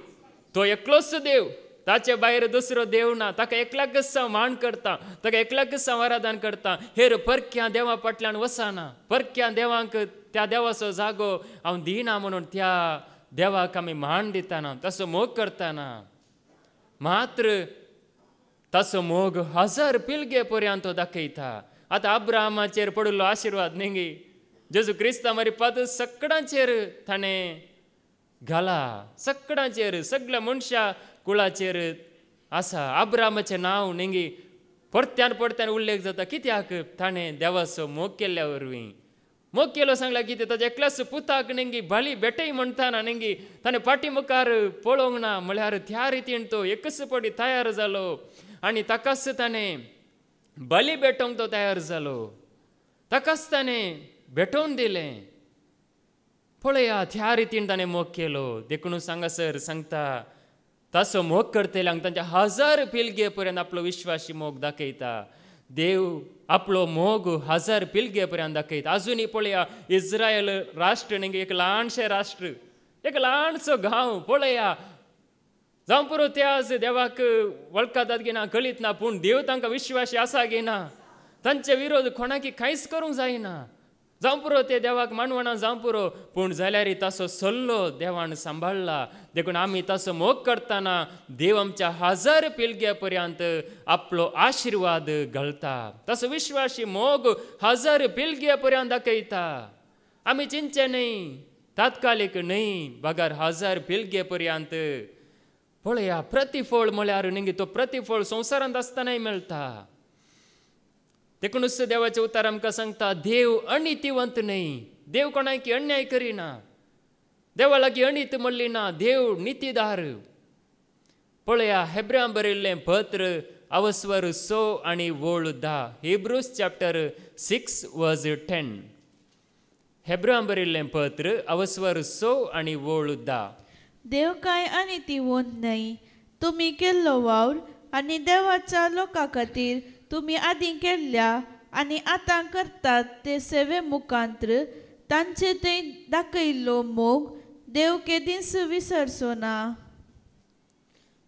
तो एकलोच देव, ताचे भायर दुसरो देव ना. ताका एकल्याकच मान करता, ताका एकल्याकच आराधन करता. हेर परक्या देवा फाटल्यान वचना. परक्या देवाक त्या देवाचो जागो हांव दिना म्हणून त्या देवाक आमी मान दितना, तसो मोग करतना. मात्र तसो मोग 1000 पिळगे पर्यंत तो दाखयता. आतां अब्राहमाचेर पडिल्लो आशिर्वाद नेंगी जेजू क्रिस्ता मारिपात सक्कडांचेर ताणें घाला. सक्कडांचेर सगळ्या मनशा कुळाचेर आसा. अब्राहमाचें नांव नेंगी परत्यान परत्यान उल्लेख जाता. कित्याक? ताणें देवाचो मोग केल्ल्या वरवीं. मोग केलो सांगल्यार कितें? ताच्या एकल्याच पुताक नेंगी बळी भेटय म्हणटाना नेंगी ताणें फाटीमुखार पळोवंक ना. म्हळ्यार त्या रितीन तो एकच पडी तयार जालो आनी ताकाच ताणें बळी भेटोवंक तो तयार जालो. ताकाच ताणें भेटोवन दिलें. पळया त्या रितीन ताणें मोग केलो. देखून हांगासर सांगता तसो मोग करतल्यांक तांच्या 1000 पिळगे पर्यंत आपलो विश्वासी मोग दाखयता. देव आपलो मोग 1000 पिळगे पर्यंत दाखयता. अजुनूय पळया इस्रायल राष्ट्र नेंगी एक ल्हानशें राष्ट्र, एक ल्हानसो गांव पळया. जावं पुरो ते आज देवाक वळखतात की ना कळीत ना, पूण देव तांकां विश्वासी आसा की ना. तांचे विरोध कोणाकी कांयच करूंक जायना. जावं पुरो ते देवाक मानवना जावं पुरो पूण जाल्यार तसो सल्लो देवान सांबाळला देखून आमी तसो मोग करतना देव आमच्या 1000 पिळग्या पर्यंत आपलो आशिर्वाद घालता तसो विश्वासी मोग 1000 पिळग्या पर्यंत दाखयता आमी चिंचे न्ही तात्कालिक न्ही बगार 1000 पिळगे पर्यंत पळया प्रतिफळ म्हळ्यार न्ही तो प्रतिफळ संवसारांत आसतनाय मेळटा देखूनच देवाचे उतार आमकां सांगता देव अनितिवंत न्ही देव कोणाकी अन्याय करिना देवा लागीं अनित म्हणली ना देव नितीदार पळया हेब्र्यां बरयल्लें पत्र अवस्वर 6 आनी वोळ 10 हिब्रूज चॅप्टर 6 वर्स 10 हेब्र्यां बरयल्लें पत्र अवस्वर 6 आनी वोळ 10 देव काय अनितिवंत नाही तुम्ही केल्लो वावर आनी देवाच्या लोकां खातीर तुम्ही आदीं केल्ल्या आनी आतां करतात ते सेवे मुखांत्र तांचे ते दाखयल्लो मोग देव केदींच विसरचो ना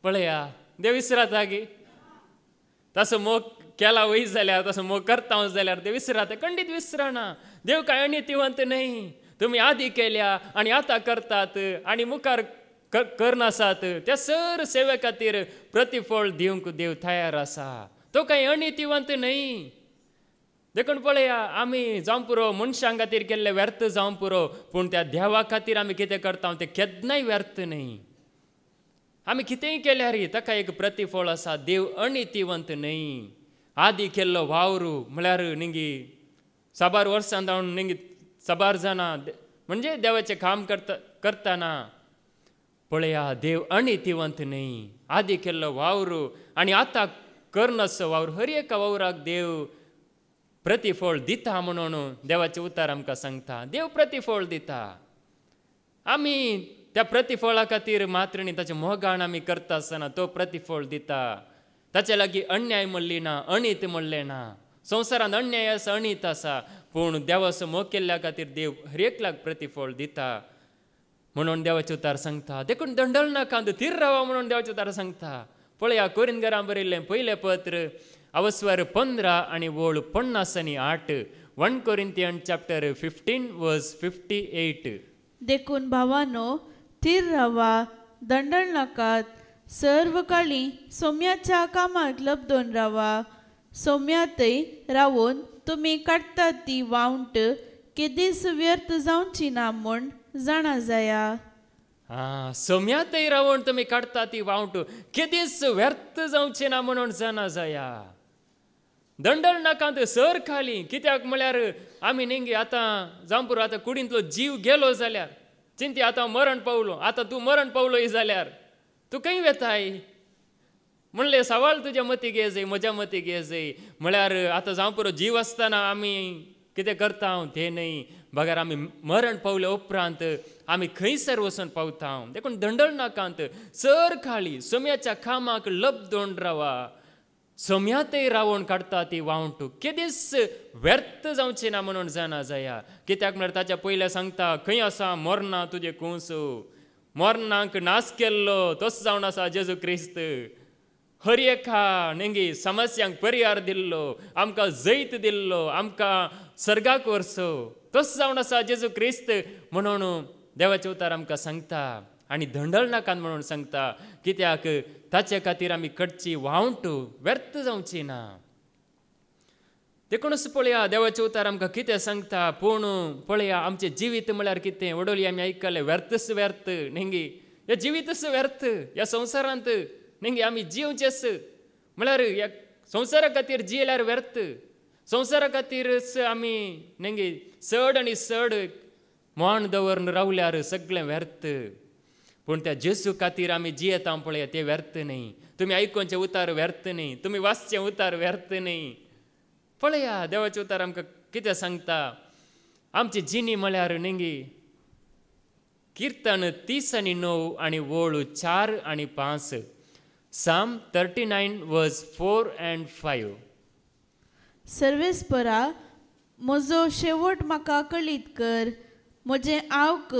पळया देव विसराता गे तसो मोग केला वय जाल्यार तसो मोग करता जाल्यार देव विसराता खंडीत विसरना देव काय अनितिवंत न्ही तुम्ही आदीं केल्या आनी आतां करतात आनी मुखार करनासात त्या सर सेवे खातीर प्रतिफळ दिवंक देव तयार आसा तो काही अनितिवंत न्ही देखून पळया आमी जावं पुरो मनशां खातीर केल्ले व्यर्थ जावं पुरो पूण त्या देवा खातीर आमी कितें करता तें केन्नाय व्यर्थ न्ही आमी कितेंय केल्यार ताका एक प्रतिफळ आसा देव अनितिवंत न्ही आदीं केल्लो वावरू म्हळ्यार निंगी 10 वर्सां जावन निंगी 10 जाणां म्हणजे देवाचें काम करतना पळया देव अनितिवंत न्ही आदीं केल्लो वावरू आनी आतां करनासो वावर हर एका वावराक देव प्रतिफळ दिता म्हणून देवाचे उतार आमकां सांगता देव प्रतिफळ दिता आमी त्या प्रतिफळा खातीर मात्र न्ही ताचें मोगान आमी करता आसतना तो प्रतिफळ दिता ताचे लागीं अन्याय म्हणली ना अणीत म्हणलें ना संवसारांत अन्याय आसा अणीत आसा पूण देवाचो मोग केल्ल्या खातीर देव हर एकल्याक प्रतिफळ दिता म्हणून देवाचे उतार सांगता देखून दंडल नाका थीर रावा म्हणून देवाचे उतार सांगता पळया कोरिंथीकारां बरयल्लें पयलें पत्र अवस्वर 15 आनी वोळ 50 आनी 8 1 Corinthians chapter 15 verse 58 देखून भावानो थीर रावा दंडल नाकात सर्व काळी सौम्याच्या कामाक लबदोन रावा सौम्यातय रावून तुमी काडटात ती वावंट केदीस व्यर्थ जावची ना म्हूण जाणा जाया सौम्यातय रावून तुमी काडटा ती वावंट केदीस व्यर्थ जावचें ना म्हणून जाणा जाया दंडल नाकांत सर खाली कित्याक म्हळ्यार आमी नेंगी आतां जावं पुरो आतां कुडींतलो जीव गेलो जाल्यार चिंती आतां मरण पावलो आतां तूं मरण पावलोय जाल्यार तूं खंय वेताय म्हणलें सवाल तुज्या मती घे जाय म्हज्या मती घे जाय म्हळ्यार आतां जावं पुरो जीव आसतना आमी कितें करता तें न्ही बगार आमी मरण पावले उपरांत आमी खंयसर वचून पावता देखून दंडल नाकांत सर खाली सोम्याच्या कामाक लबदोन रावा सोम्यातय रावून काडटा ती वावंट केदीस व्यर्थ जावचें ना म्हणून जाणा जाया कित्याक म्हळ्यार ताच्या पयलें सांगता खंय आसा मरना तुजें कुंस मरणांक नाश केल्लो तोच जावन आसा जेजू क्रिस्त हर एका नेंगी समस्यांक परिहार दिल्लो आमकां जैत दिल्लो आमकां सर्गाक व्हरचो तोच जावन आसा जेजू क्रिस्त म्हणून देवाचे उतार आमकां सांगता आनी दंडल नाकात म्हणून सांगता कित्याक ताचे खातीर आमी कडची वावंट व्यर्थ जावची ना देखूनच पळया देवाचे उतार आमकां कितें सांगता पूण पळया आमचें जिवीत म्हळ्यार कितें वडोली आमी आयकले व्यर्थच व्यर्थ नेंगी हे जिवीतच व्यर्थ ह्या संवसारांत नेंगी आमी जिवचेच म्हळ्यार ह्या संवसारा खातीर जियेल्यार व्यर्थ संवसारा खातीरच आमी नेंगी चड आनी चड मोन दवरून रावल्यार सगळें व्यर्थ पूण त्या जेजू खातीर आमी जियेता पळया तें व्यर्थ न्ही तुमी आयकोनचें उतार व्यर्थ न्ही तुमी वाचचें उतार व्यर्थ न्ही पळया देवाचें उतार आमकां कितें सांगता आमची जिणी म्हळ्यार नेंगी कीर्तन 30 आनी 9 आनी वोळ 4 आनी 5 Psalm 39 verse 4 and 5 सर्वेस्परा म्हजो शेवट म्हाका कळीत कर म्हजें आवक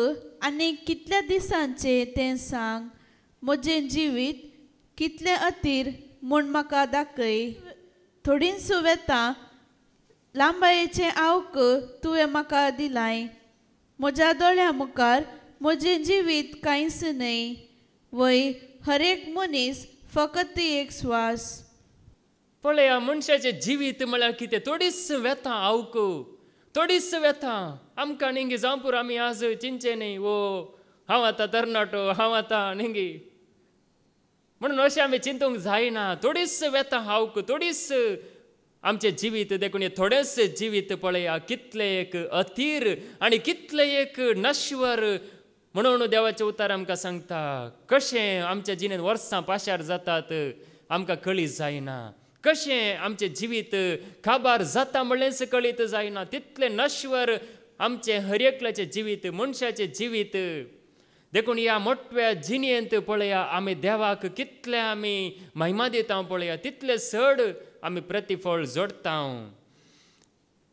आनी कितल्या दिसांचें तें सांग म्हजें जिवीत कितलें अतीर म्हूण म्हाका दाखय थोडींच वेतां लांबायेचें आवक तुवें म्हाका दिलाय. म्हज्या दोळ्या मुखार म्हजें जिवीत कांयच न्हय. वय हर एक मनीस फकत एक स्वास. पळया मनशाचें जिवीत म्हळ्यार कितें? थोडीच व्यथा आवक, थोडीच व्यथा. आमकां नेंगी जावं पुरो आमी आज चिंचे न्ही वो हांव आतां तरणाटो, हांव आतां नेंगी म्हणून अशें आमी चिंतूंक जायना. थोडीच व्यथा आवक, थोडीच आमचें जिवीत देखून हे थोडेंच जिवीत पळया कितलें एक अथीर आनी कितलें एक नश्वर. म्हणून देवाचें उतार आमकां सांगता कशें आमच्या जिणेंत वर्सां पाशार जातात आमकां कळीत जायना. कशें आमचें जिवीत काबार जाता म्हणलेंच कळीत जायना. तितलें नश्वर आमचें हर एकल्याचें जिवीत, मनशाचें जिवीत. देखून ह्या मोठ्या जिणेंत पळया आमी देवाक कितलें आमी महिमा दिता पळया, तितलें चड आमी प्रतिफळ जोडता.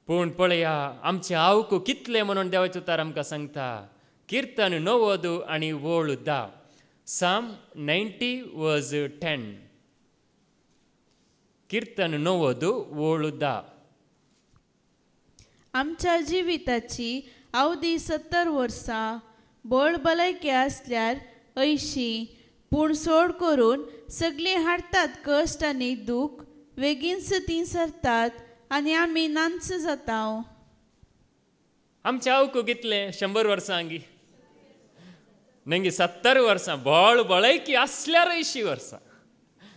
पूण पळया आमचें आवक कितलें म्हणून देवाचें उतार आमकां सांगता. कीर्तन 90 आनी वोळ 10. Psalm 90:10. कीर्तन 90 वोळ 10. आमच्या जिविताची अवधी 70 वर्सां. बळ भलायकी आसल्यार 80. पूण सोड करून सगळीं हाडटात कश्ट आनी दूख. बेगीनच तीं सरतात आनी आमी नांच जाता. आमचें आवक कितलें? 100 वर्सांगी नेंगी 70 वर्सां. बळ भलायकी आसल्यार 80 वर्सां.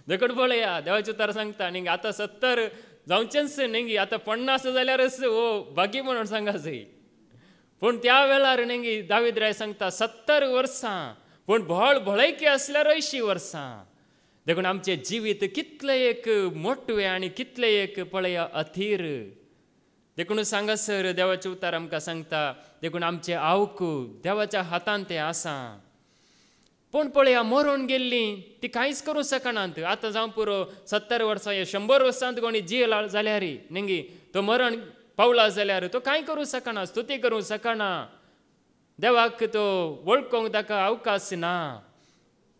देखून पळया देवाचें उतार सांगता नेंगी आतां 70 जावचेंच नेंगी आतां 50 जाल्यारच हो बागी म्हणून सांगा जाय. पूण त्या वेळार नेंगी दावीद राय सांगता 70 वर्सां. पूण बळ भलायकी आसल्यार 80 वर्सां. देखून आमचें जिवीत कितलें एक मोठवें आनी कितलें एक पळया अथीर. देखून सांगासर देवाचें उतार आमकां सांगता देखून आमचें आवक देवाच्या हातांत तें आसा. पूण पळया मरून गेल्लीं ती कांयच करूं शकनात. आतां जावं पुरो 70 वर्सां 100 वर्सांत कोणी जियेला जाल्यार नेंगी तो मरण पावला जाल्यार तो कांय करूं शकना, स्तुती करूं शकना. देवाक तो वळखूंक ताका अवकाश ना.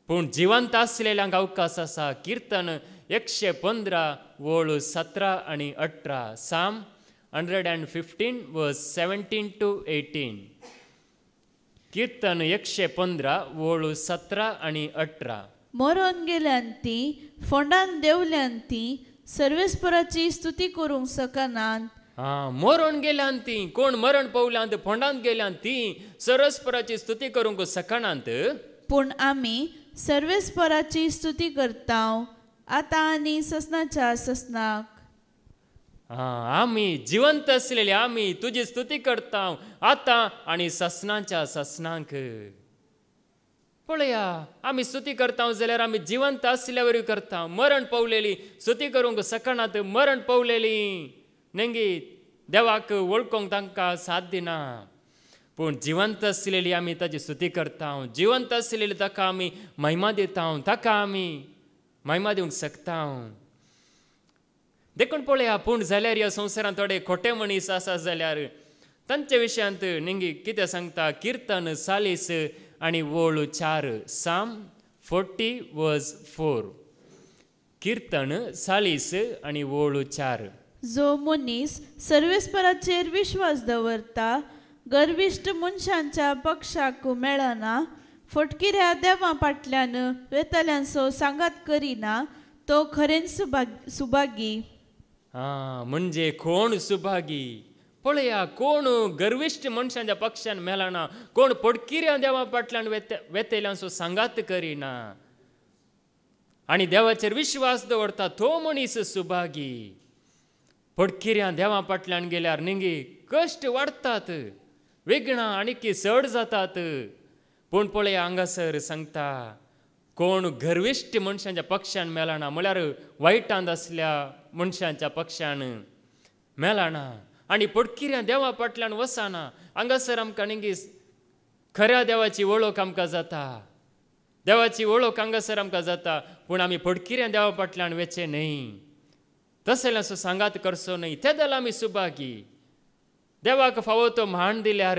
पूण जिवंत आसलेल्यांक अवकाश आसा. कीर्तन 115 वोळ 17 आनी 18. Psalm 115 verse 17 to 18. कीर्तन 115 वोळ 17 आनी 18. मरून गेल्यान तीं फोंडान देवल्यान तीं सर्वेस्पराची स्तुती करूंक शकनात. मरून गेल्यान तीं कोण मरण पावल्यांत फोंडांत गेल्यान तीं सर्वेस्पराची स्तुती करूंक शकनात. पूण आमी सर्वेस्पराची स्तुती करता आतां आनी ससनाच्या ससनाक. आमी जिवंत आसलेले आमी तुजी स्तुती करता आतां आनी ससनाच्या ससनाक. पळया आमी स्तुती करता जाल्यार आमी जिवंत आसल्या वरवीं करता. मरण पावलेली स्तुती करूंक शकनात. मरण पावलेली नेंगी देवाक वळखूंक तांकां साथ दिना. पूण जिवंत आसलेली आमी ताची स्तुती करता. जिवंत आसलेली ताका आमी महिमा दिता. ताका आमी महिमा दिवंक शकता. देखून पळया पूण जाल्यार ह्या संवसारांत थोडे खोटे मनीस आसा जाल्यार तांचे विशयांत नेंगी कितें सांगता. कीर्तन 40 आनी वोळ 4. Psalm 40 verse 4. कीर्तन 40 आनी वोळ 4. जो मनीस सर्वेस्पराचेर विश्वास दवरता गर्विश्ट मनशांच्या पक्षाक मेळना. फटकिऱ्या देवा फाटल्यान वेतल्यांचो सांगात करिना तो खरेंच सुभागी. म्हणजे कोण सुभागी? पळया कोण गर्विश्ट मनशांच्या पक्षान मेळना. कोण फटकिऱ्या देवा फाटल्यान वेतल्यांचो सांगात करिना आनी देवाचेर विश्वास दवरता तो मनीस सुभागी. फटकिऱ्या देवा फाटल्यान गेल्यार नेंगी कश्ट वाडटात, विघ्नां आनीक चड जातात. पूण पळया हांगासर सांगता कोण गर्विश्ट मनशांच्या पक्षान मेळना म्हळ्यार वायटांत आसल्या मनशांच्या पक्षान मेळना आनी फटकिऱ्या देवा फाटल्यान वचना. हांगासर आमकां नेंगी खऱ्या देवाची वळख आमकां जाता. देवाची वळख हांगासर आमकां जाता. पूण आमी फटकिऱ्या देवा फाटल्यान वेचे न्हय. तसल्यांचो सांगात करचो न्हय. ते जाल्यार आमी सुभागी. देवाक फावो तो म्हाण दिल्यार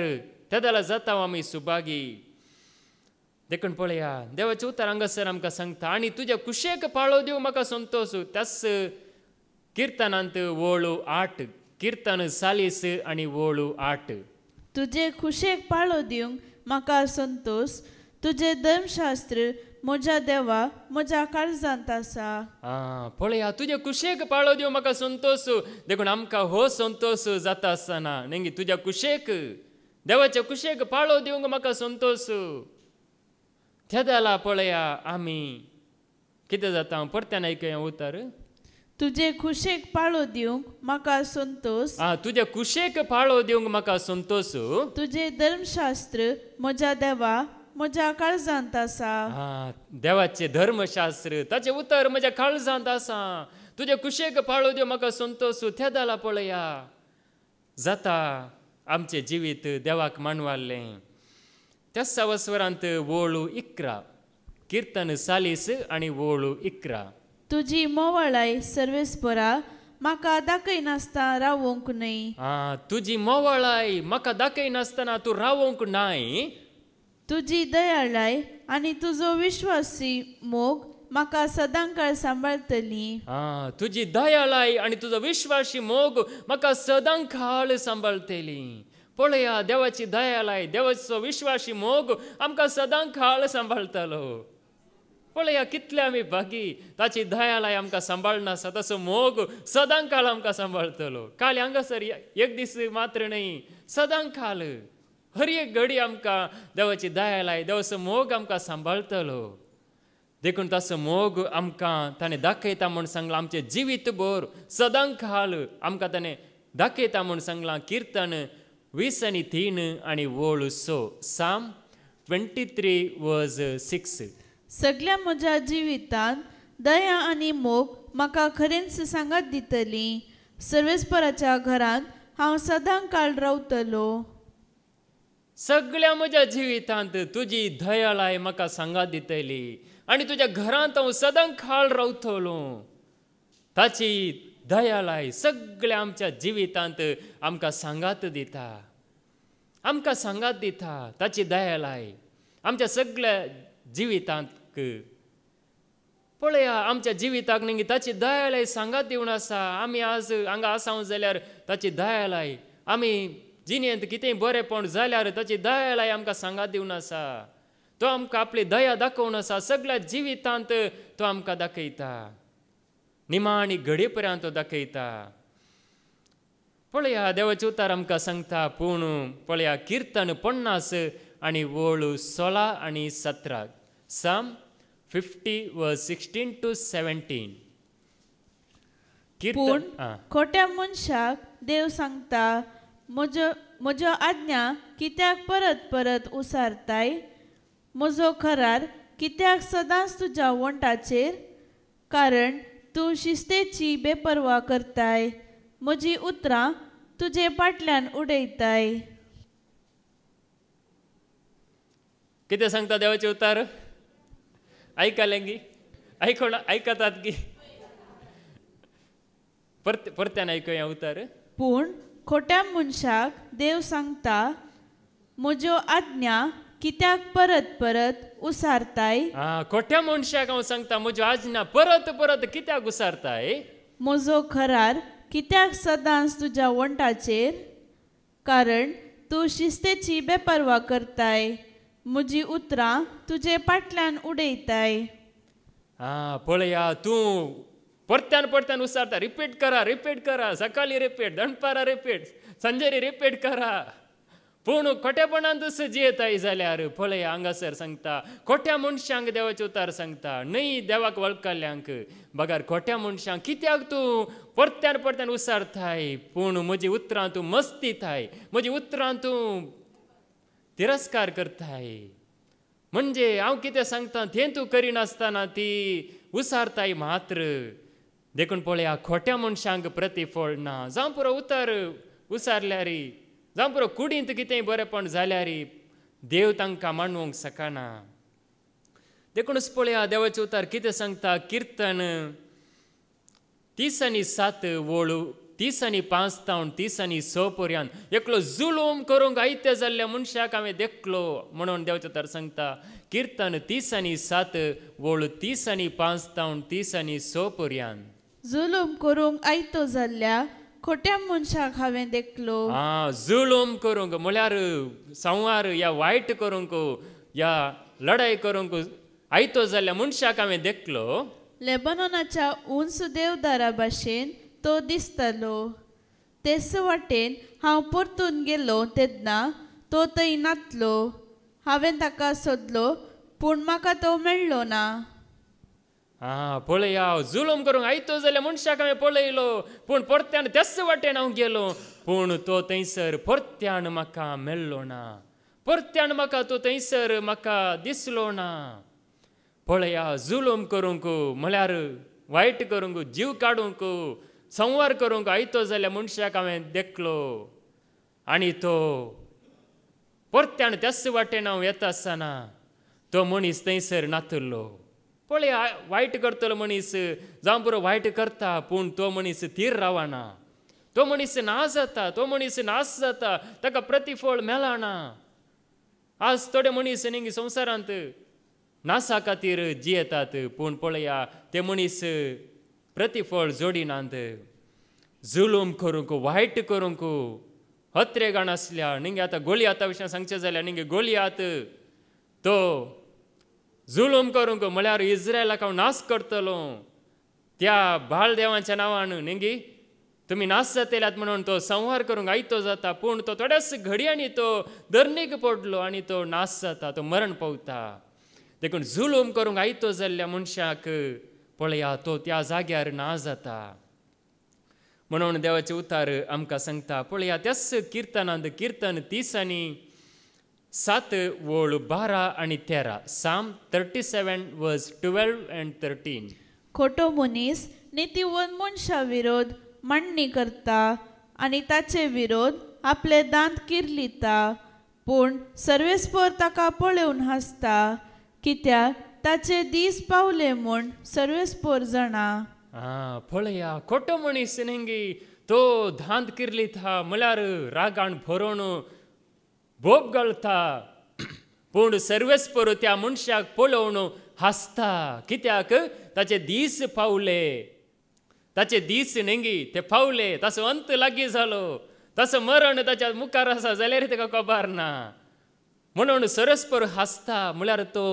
ते जाल्यार जाता आमी सुभागी. देखून पळया देवाचें उतर हांगासर आमकां सांगता आनी तुज्या कुशेक पाळो दिवं म्हाका संतोश. त्याच कीर्तनांत वोळ 8. कीर्तन 40 आणि वोळू 8. तुजे खुशेक पाळो दिवंक म्हाका संतोष, तुझे धर्मशास्त्र म्हज्या देवा म्हज्या काळजांत आसा. पळया तुझ्या कुशेक पाळो दिव म्हाका संतोष. देखून आमकां हो संतोष जाता आसतना नेंगी तुज्या कुशेक देवाच्या कुशेक पाळो दिवंक म्हाका संतोष. थेदाला पळया आमी कितें जाता परत्यान आयकया उतर. तुझे खुशेक पाळो दिवंक म्हाका संतोष. तुज्या कुशेक पाळो दिवंक म्हाका संतोष. तुझे धर्मशास्त्र म्हज्या देवा म्हज्या काळजांत आसा. देवाचे धर्मशास्त्र ताचे उतर म्हज्या काळजांत आसा. तुज्या कुशेक पाळो दिव म्हाका संतोष. थेदाला पळया जाता आमचे जिवीत देवाक मानवाल्लें. त्याच वस्वरांत वोळू 11. कीर्तन 40 आणि वोळू 11. तुजी मोवाळाय सर्वेस्परा म्हाका दाखय नासता रावोंक न्हय. तुजी मोवाळाय म्हाका दाखय नासतना तूं रावोंक नाय. तुजी दयाळाय आनी तुजो विश्वासी मोग म्हाका सदांकाळ सांबाळतली. तुजी दयाळाय आनी तुजो विश्वासी मोग म्हाका सदांकाळ सांबाळतली. पळया देवाची दयाळाय देवाचो विश्वासी मोग आमकां सदांकाळ सांबाळतलो. पळया कितले आमी भागी. ताची दयाळाय आमकां सांबाळना आसा तसो मोग सदांकाळ आमकां सांबाळतलो. काल हांगासर एक दीस मात्र न्हय सदांकाळ हर एक घडी आमकां देवाची दयाळाय देवाचो मोग आमकां सांबाळतलो. देखून तसो मोग आमकां ताणें दाखयता म्हूण सांगलां. आमचे जिवीत भर सदांकाळ आमकां ताणें दाखयता म्हूण सांगलां. कीर्तन 20:3 आणि वोळू 6. साम 23:6. सगळ्या म्हज्या जिवितांत दया आनी मोग म्हाका खरेंच सांगात दितली. सर्वेस्पराच्या घरांत हांव सदांकाळ रावतलो. सगळ्या म्हज्या जिवितांत तुजी दयाळाय म्हाका सांगात दितली आनी तुज्या घरांत हांव सदांकाळ रावतलो. ताची दयाळाय सगळ्या आमच्या जिवितांत आमकां सांगात दिता. आमकां सांगात दिता ताची दयाळाय आमच्या सगळ्या जिवितांत. पळया आमच्या जिविताक न्ही ताची दयाळाय सांगात दिवन आसा. आमी आज हांगा आसां जाल्यार ताची दयाळाय. आमी जिणेंत कितेंय बरेंपण जाल्यार ताची दयाळाय आमकां सांगात दिवन आसा. तो आमकां आपली दया दाखोवन आसा. सगळ्या जिवितांत तो आमकां दाखयता. निमाणी घडी पर्यंत तो दाखयता. पळया देवाचे उतार आमकां सांगता. पूण पळया कीर्तन 50 आणि वोळू 16 आणि 17. साम 50:16-17. पूण खोट्या मनशाक देव सांगता म्हज्यो आज्ञा कित्याक परत परत उसारताय. म्हजो करार कित्याक सदांच तुज्या वंटाचेर. कारण तूं शिस्तेची बेपरवा करताय. म्हजी उतरां तुजे फाटल्यान उडयताय. कितें सांगता देवाचे उतार? आयकलें गी? आयकतात गी? परत्यान आयकया उतार. पूण खोट्या मनशाक देव सांगता म्हज्यो आज्ञा कित्याक परत परत उसारताय. खोट्या मनशाक हांव सांगता म्हज्यो आज्ञा परत परत कित्याक उसारताय. म्हजो करार कित्याक सदांच तुज्या वंटाचेर. कारण तूं शिस्तेची बेपरवा करताय. म्हजी उतरां तुजे फाटल्यान उडयताय. पळया तूं परत्यान उसारता. रिपीट करा सकाळी रिपीट दनपारा रिपीट संजेरी रिपीट करा. पूण खोटेपणान दुसरें जियेताय जाल्यार पळया हांगासर सांगता खोट्या मनशांक देवाचे उतार सांगता. न्हय देवाक वळखल्ल्यांक बगार खोट्या मनशांक कित्याक तूं परत्यान उसारताय. पूण म्हजी उतरां तूं मस्तीताय. म्हजी उतरां तूं तिरस्कार करताय. म्हणजे हांव कितें सांगता तें तूं करिनासतना ती उसारताय मात्र. देखून पळया खोट्या मनशांक प्रतिफळ ना. जावं पुरो उतार उसारल्यार जावं पुरो कुडींत कितेंय बरेंपण जाल्यार देव तांकां मानवंक शकना. देखूनच पळया देवाचे उतार कितें सांगता. कीर्तन 30:7 वोळू 30:5-30:6 पर्यंत. एकलो जुलूम करूंक आयते जाल्ल्या मनशाक हांवें देखलो म्हणून देवाचे उतार सांगता. कीर्तन 30:7 वोळू 30:5-30:6 पर्यंत. जुलूम करूंक आयतो जाल्ल्या खोट्या मनशाक हांवें देखलो जुलूम करूंक म्हळ्यार संवार या वायट करूंक या लढाई करूंक आयतो जाल्ल्या मनशाक हांवें देखलो लेबनोनाच्या उंच देवदारा भाशेन तो दिसतालो तेच वाटेन हांव परतून गेलो तेन्ना तो थंय नातलो हांवें ताका सोदलो पूण म्हाका तो मेळ्ळो ना पळया जुलूम करूंक आयतो जाल्यार मनशाक हांवें पळयलो पूण परत्यान तेच वाटेन हांव गेलो पूण तो थंयसर परत्यान म्हाका मेळ्ळो ना परत्यान म्हाका तो थंयसर म्हाका दिसलो ना पळया जुलूम करूंक म्हळ्यार वायट करूंक जीव काडूंक संवार करूंक आयतो जाल्यार मनशाक हांवें देखलो आनी तो परत्यान त्याच वाटेन हांव येता आसतना तो मनीस थंयसर नातल्लो पळया वायट करतलो मनीस जावं पुरो वायट करता पूण तो मनीस थीर रावना तो मनीस नाश जाता तो मनीस नाश जाता ताका प्रतिफळ मेळना आज थोडे मनीस निंगी संवसारांत नासा खातीर जियेतात पूण पळया ते मनीस प्रतिफळ जोडिनात जुलूम करूंक वायट करूंक हत्रेगाण आसल्या निंगे आतां गोलियाता विशयां सांगचें जाल्यार निंगे गोलियात तो जुलूम करूंक म्हळ्यार इस्रायलाक हांव नाश करतलो त्या बाळ देवाच्या नांवान निंगी तुमी नाश जातल्यात म्हणून तो संहार करूंक आयतो जाता पूण तो थोड्याच घडयांनी तो धरणीक पडलो आनी तो नाश जाता तो मरण पावता देखून जुलूम करूंक आयतो जाल्ल्या मनशाक पळया तो त्या जाग्यार ना जाता म्हणून देवाचे उतार आमकां सांगता पळया त्याच किर्तनांत किर्तन 30 आनी 7 वोळ 12 आनी 13 साम 37 वर्स 12 and 13 खोटो मनीस नितीवन मनशा विरोध मांडणी करता आनी ताचे विरोध आपले दांत किर्लिता पूण सर्वेस्पर ताका पळोवन हांसता कित्याक ताचे दीस पावले म्हूण सर्वेस्पर जाणा पळया खोटो मनीस निंगी तो दांत किर्लिता म्हळ्यार रागान भरोवन भोग घालता पूण सर्वेस्पर त्या मनशाक पळोवन हांसता कित्याक ताचे दीस पावले ताचे दीस नेंगी ते पावले ताचो अंत लागीं जालो ताचो मरण ताच्या मुखार आसा जाल्यार ताका खबर ना म्हणून सर्वेस्पर हांसता म्हळ्यार तो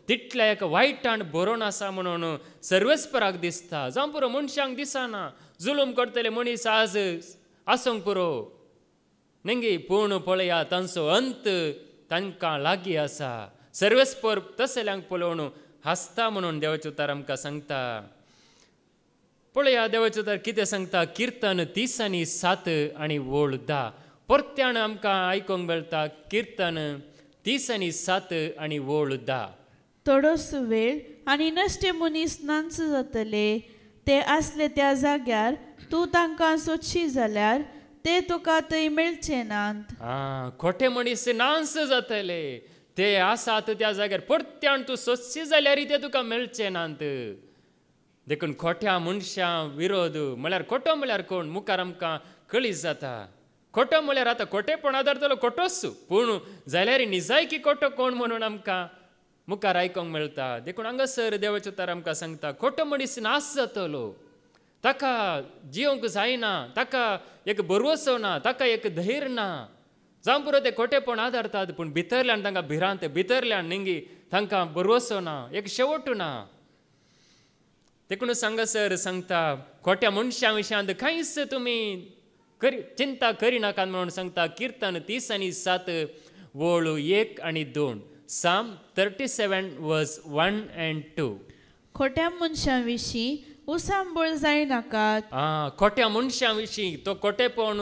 तितल्या एका वायटान बरोवन आसा म्हणून सर्वेस्पराक दिसता जावं पुरो मनशांक दिसना जुलूम करतले मनीस आज आसूंक पुरो नेंगी पूण पळया तांचो अंत तांकां लागीं आसा सर्वेस्पर तसल्यांक पळोवन हांसता म्हणून देवाचें उतार आमकां सांगता पळया देवाचें उतार कितें सांगता किर्तन 30 आनी 7 आनी वोळ 10 परत्यान आमकां आयकूंक मेळटा किर्तन 30 आनी 7 आनी वोळ 10 थोडोस वेळ आनी नश्टे मनीस नांच जातले ते आसले त्या जाग्यार तूं तांकां सोदशी जाल्यार ते तुका थंय मेळचे नात खोटे मनीस नांस जातले ते आसात त्या जाग्यार परत्यान तूं सोदशी जाल्यार ते तुका मेळचे नात देखून खोट्या मनशां विरोध म्हळ्यार खोटो म्हळ्यार कोण मुखार आमकां कळीत जाता खोटो म्हळ्यार आतां खोटेपण आदारतलो खोटोच पूण जाल्यार निजायकी खोटो कोण म्हणून आमकां मुखार आयकूंक मेळटा देखून हांगासर देवाचें उतार आमकां सांगता खोटो मनीस नाश जातलो ताका जिवंक जायना ताका एक भरवसो ना ताका एक धैर्य ना जावं पुरो ते खोटेपण आदारतात पूण भितरल्यान तांकां भिरांत भितरल्यान निंगी तांकां भरवसो ना एक शेवट ना देखून हांगासर सांगता खोट्या मनशां विशयांत कांयच तुमी चिंता करिनाकात म्हणून सांगता किर्तन 30 आनी 7 वोळ 1 आनी 2 साम 37 वर्स 1 and 2 खोट्या मनशां विशीं उसांबळ जायनाकात खोट्या मनशां विशीं तो खोटेपण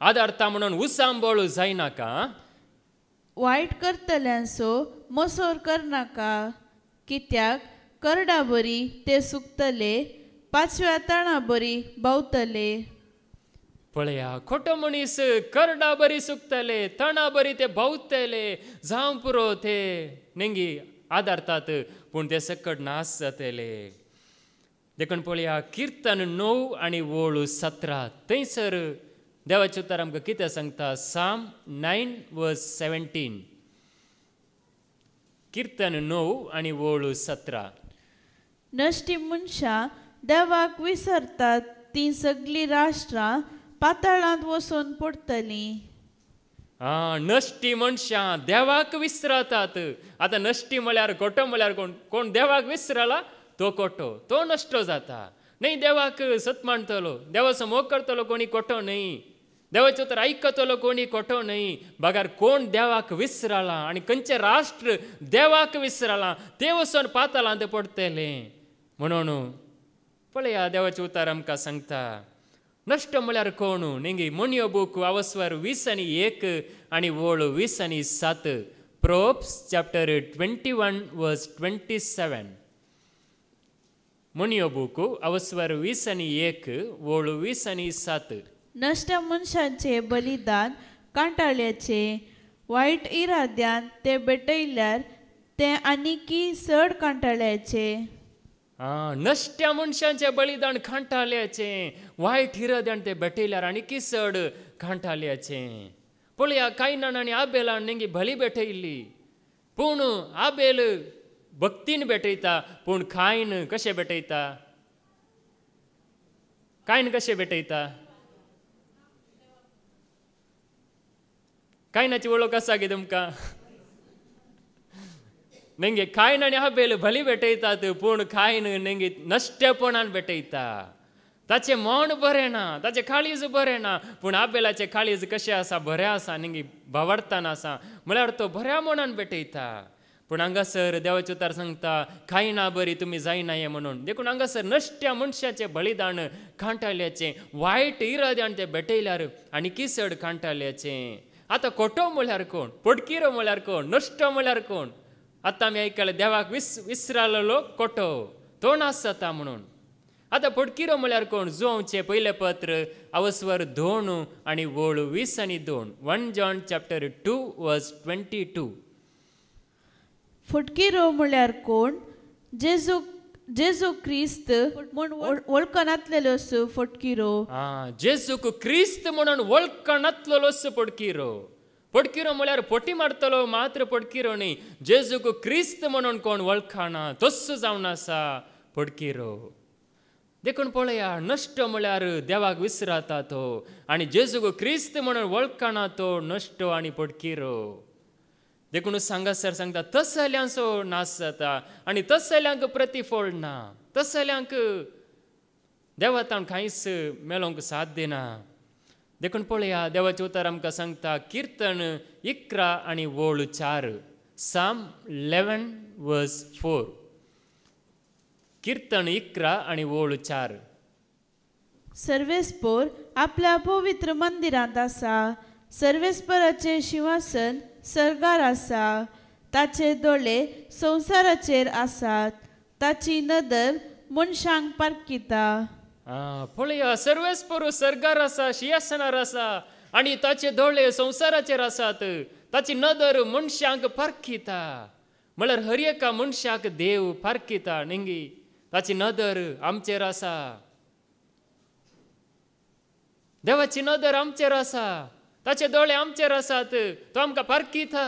आदारता म्हणून उसांबळ जायनाका वायट करतल्यांचो मसोर करनाका कित्याक करडा बरी ते सुकतले 5व्या तणा बरी भोंवतले पळया खोटो मनीस करडा बरी सुकतले तणा बरी ते भोंवतले जावं पुरो ते नेंगी आदारतात पूण ते सकट नाश जातले देखून पळया किर्तन 9 आनी वोळ 17 थंयसर देवाचें उतार आमकां कितें सांगता साम 9 वर्स 17 किर्तन 9 आनी वोळ 17 नश्टी मनशां देवाक विसरतात ती सगळी राष्ट्रां पाताळांत वचून पडटलीं. नश्टी मनशां देवाक विसरतात. आतां नश्टी म्हळ्यार खोटो म्हळ्यार कोण देवाक विसरला तो खोटो, तो नश्ट जाता. नाही देवाक सत मानतलो, देवाचो मोग करतलो कोणी खोटो न्ही, देवाचो तर आयकतलो कोणी खोटो न्ही. बगार कोण देवाक विसरला आनी खंयचे राष्ट्र देवाक विसरला ते वचून पाताळांत पडटले. म्हणून पळया देवाचें उतार आमकां सांगता नश्ट म्हळ्यार कोण नेंगी मोनियो बूक अवस्वर 20:1 आनी वोळ 20:7. प्रोब्स चॅप्टर 21 वर्स 27. मोनियो बूक अवस्वर 20:1 वोळ 20:7. नश्ट मनशांचे बलिदान कांटाळ्याचे वायट इराद्यान ते भेटयल्यार ते आनीकी चड कांटाळ्याचे. नश्ट्या मनशांचे बलिदान खांटाल्याचे वायट इराद्यान ते भेटयल्यार आनीकी चड खांटाल्याचे. पळया कायनान आनी आबेलान नेंगी बली भेटयल्ली, पूण आबेल भक्तीन भेटयता, पूण कायन कशें भेटयता? कायन कशें भेटयता? कायनाची वळख आसा गे तुमकां? नेंगे कायन आनी आबेल भली भेटयतात, पूण कायन नेंगे नश्टेपणान भेटयता. ताचें मन बरें ना, ताचें काळीज बरें ना, पूण आबेलाचें काळीज कशें आसा? बरें आसा, नेंगी भावार्थान आसा म्हळ्यार तो बऱ्या मनान भेटयता. पूण हांगासर देवाचें उतार सांगता कायना बरी तुमी जायनाये म्हणून. देखून हांगासर नश्ट्या मनशाचें बलिदान कांटाळ्याचें वायट इराद्यान तें भेटयल्यार आनीकी चड कांटाळ्याचें. आतां खोटो म्हळ्यार कोण? पडकिरो म्हळ्यार कोण? नश्ट म्हळ्यार कोण? आतां आमी आयकलें देवाक विसरलेलो खोटो तो नास जाता म्हणून. आतां पडकिरो म्हळ्यार कोण? जोंवचें पयलें पत्र अवस्वर 2 आनी वोळ 20:2. 1 John chapter 2 verse 22. फुटकिरो म्हळ्यार कोण? जेजू क्रिस्त म्हूण वळखनातलेलोस फटकिरो. जेजूक क्रिस्त म्हणून वळखनातलोस पडकिरो. पडकिरो म्हळ्यार पोटी मारतलो मात्र पडकिरो न्ही. जेजूक क्रिस्त म्हणून कोण वळखना तस्सो जावन आसा पडकिरो. देखून पळया नश्ट म्हळ्यार देवाक विसरता तो, आनी जेजूक क्रिस्त म्हणून वळखना तो नश्ट आनी पडकिरो. देखून सांगासर सांगता तसल्यांचो नाश जाता आनी तसल्यांक प्रतिफळ ना. तसल्यांक देवातान कांयच मेळोंक साध्य ना. देखून पळया देवाचें उतार आमकां सांगता किर्तन 11 आनी वोळ 4. Psalm 11 verse 4. किर्तन 11 आनी वोळ 4. सर्वेस्पोर आपल्या पवित्र मंदिरांत आसा. सर्वेस्पराचें शिंवासन सर्गार आसा. ताचे दोळे संवसाराचेर आसात. ताची नदर मनशांक पारखिता. पळया सर्वेस्पर सर्गार आसा, शिंहासनार आसा आनी ताचे दोळे संवसाराचेर आसात. ताची नदर मनशांक पारखिता म्हळ्यार हर एका मनशाक देव पारखिता. नेंगी ताची नदर आमचेर आसा. देवाची नदर आमचेर आसा. ताचे दोळे आमचेर आसात. तो आमकां पारखिता.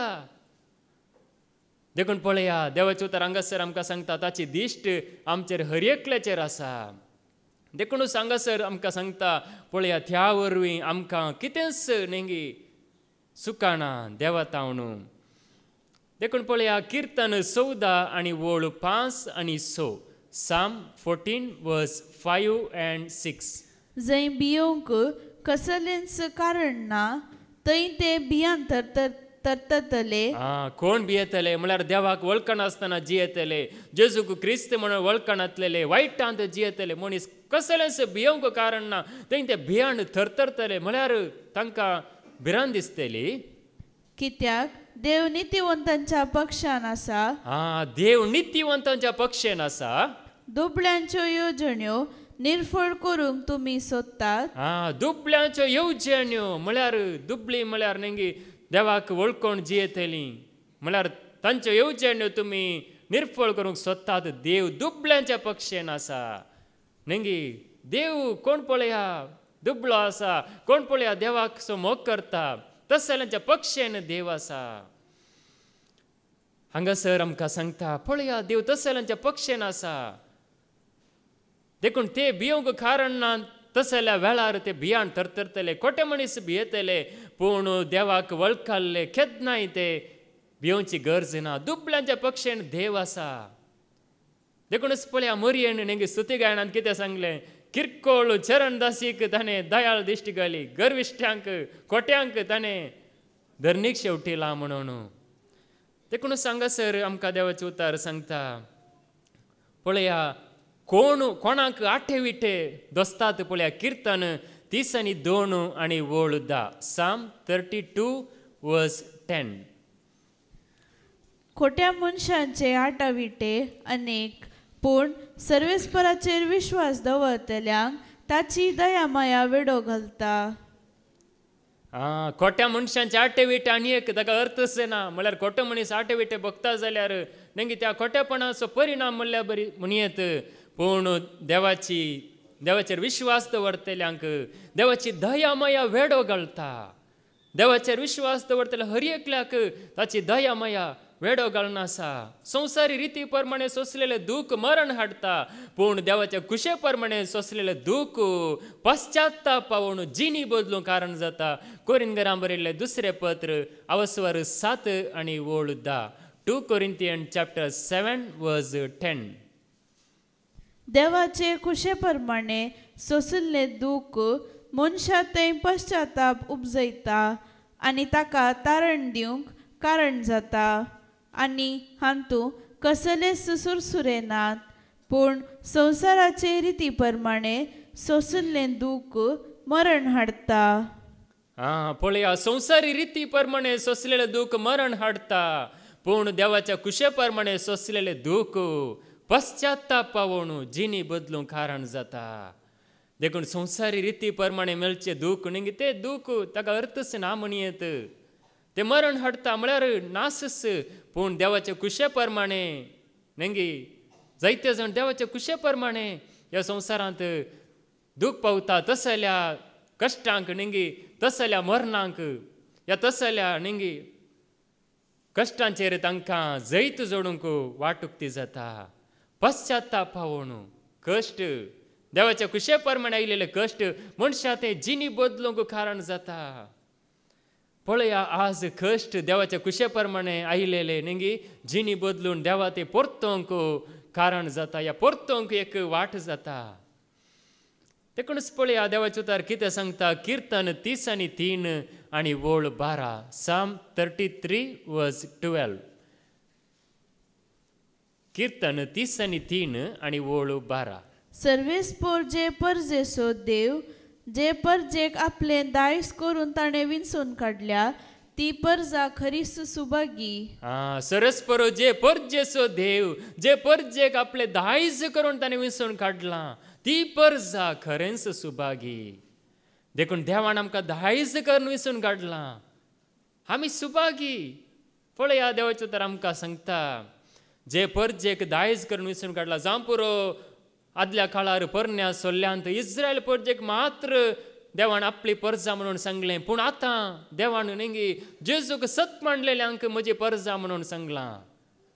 देखून पळया देवाचें उतार हांगासर आमकां सांगता ताची दिश्ट आमचेर हर एकल्याचेर आसा. देखून हांगासर आमकां सांगता पळया त्या वरवीं आमकां कितेंच नेंगी सुकाना देवातावणू. देखून पळया किर्तन 14 आनी वोळ 5 आनी 6. Psalm 14 verse 5 and 6. जंय बियोंक कसलेंच कारण ना थंय ते बियान तरतले. कोण भियेतले म्हळ्यार देवाक वळखनासतना जियेतले. जेजूक क्रिस्त म्हणून वळखनातलेले वायटांत जियेतले मनीस कसलेंच भियोंक कारण ना. थंय ते भियान थरथरतले म्हळ्यार तांकां भिरांत दिसतली. कित्याक देव नितीवंतांच्या पक्षान आसा. देव नितीवंतांच्या पक्षान आसा. दुबळ्यांच्यो येवजण्यो निर्फळ करूंक तुमी सोदतात. दुबळ्यांच्यो येवजण्यो म्हळ्यार दुबळी म्हळ्यार नेंगी देवाक वळखून जियेतली म्हळ्यार तांच्यो येवजण्यो तुमी निर्फळ करूंक सोदतात. देव दुबळ्यांच्या पक्षान आसा. नेंगी देव कोण पळया दुबळो आसा, कोण पळया देवाक सो मोग करता तसल्यांच्या पक्षान देव आसा. हांगासर आमकां सांगता पळया देव तसल्यांच्या पक्षान आसा. देखून ते भियोंक कारण ना तसल्या वेळार ते भियाण तरतरतले खोटे मनीस भियेतले पूण देवाक वळखले केन्नाय ते भियोवची गरज ना दुबळ्यांच्या पक्षेन देव आसा देखूनच पळया मरयेन नेंगे स्तुती गायनांत कितें सांगलें किरकोळ चरणदासीक ताणें दयाळ दिश्टी घाली गर्विश्ट्यांक खोट्यांक ताणें धर्नीक शेवटिला म्हणून देखून सांगासर आमकां देवाचें उतार सांगता पळया कोणाक आठे विटे दोस्तात पळया किर्तन 32 आनी वोळ 10 Psalm 32:10 खोट्या मनशांचे आटाविटे अनेक पूण सर्वेस्पराचेर विश्वास दवरतल्यांक ताची दया माया वेडो घालता खोट्या मनशांचे आटे विटे आनी एक ताका अर्थच ना म्हळ्यार खोटो मनीस आटे विटे बगता जाल्यार नेंगी त्या खोट्यापणाचो परिणाम म्हणल्यार बरी म्हणयेत पूण देवाचेर विश्वास दवरतल्यांक देवाची दया माया वेडो घालता देवाचेर विश्वास दवरतल्या हर एकल्याक ताची दया माया वेडो घालून आसा संवसारी रिती प्रमाणे सोंसलेले दूख मरण हाडता पूण देवाच्या कुशे प्रमाणे सोंसलेले दूख पश्चात्ताप पावून जिणी बदलूंक कारण जाता कोरिंथीयांक बरयल्लें दुसरें पत्र अवस्वर 7 आनी वोळ 10 2 Corinthians chapter 7 verse 10 देवाचे कुशे प्रमाणे सोंसले दूख मनशां थंय पश्चात्ताप उपजयता आनी ताका तारण दिवंक कारण जाता आनी हातूं कसलेच सुरसुरे नात पूण संवसाराचे रिती प्रमाणे सोंसले दूख मरण हाडता पळया संवसारी रिती प्रमाणे सोंसलेले दूख मरण हाडता पूण देवाच्या कुशे प्रमाणे सोंसलेले दूख पश्चात्ताप पावून जिणी बदलूंक कारण जाता देखून संवसारी रिती प्रमाणे मेळचे दूख नेंगी ते दूख ताका अर्थच ना म्हणयेत ते मरण हाडटा म्हळ्यार नासच पूण देवाच्या कुशे प्रमाणे नेंगी जायते जण देवाच्या कुशे प्रमाणे ह्या संवसारांत दूख पावता तसल्या कश्टांक नेंगी तसल्या मरणांक या तसल्या नेंगी कश्टांचेर तांकां जैत जोडूंक वाटुक्ती जाता पश्चात्ताप पावून कश्ट देवाच्या कुशे प्रमाणे आयिल्ले कश्ट मनशां ते जिणी बदलूंक कारण जाता पळया आज कश्ट देवाच्या कुशे प्रमाणे आयिल्ले नेंगी जिणी बदलून देवा ते परतोवंक कारण जाता या परतोवंक एक वाट जाता देखूनच पळया देवाचे उतार कितें सांगता किर्तन 33 आनी वोळ 12 Psalm 33 verse 12 किर्तन 33 आनी वोळ 12 सर्वेस्पोर जे परजेसो देव जे परजेक आपले दायज करून ताणें विंचून काडल्या ती परजा खरीच सुभागी सरस्परो जे परजेसो देव जे परजेक आपले दायज करून ताणें विंचून काडलां ती परजा खरेंच सुभागी देखून देवान आमकां दायज करून विंचून काडलां आमी सुभागी पळया देवाचें उतर आमकां सांगता जे परजेक दायज करून विंचून काडला जावं पुरो आदल्या काळार परण्या सोल्ल्यांत इस्रायल परजेक मात्र देवान आपली परजा म्हणून सांगलें पूण आतां देवान नेंगी जेजूक सत मांडलेल्यांक म्हजी परजा म्हणून सांगलां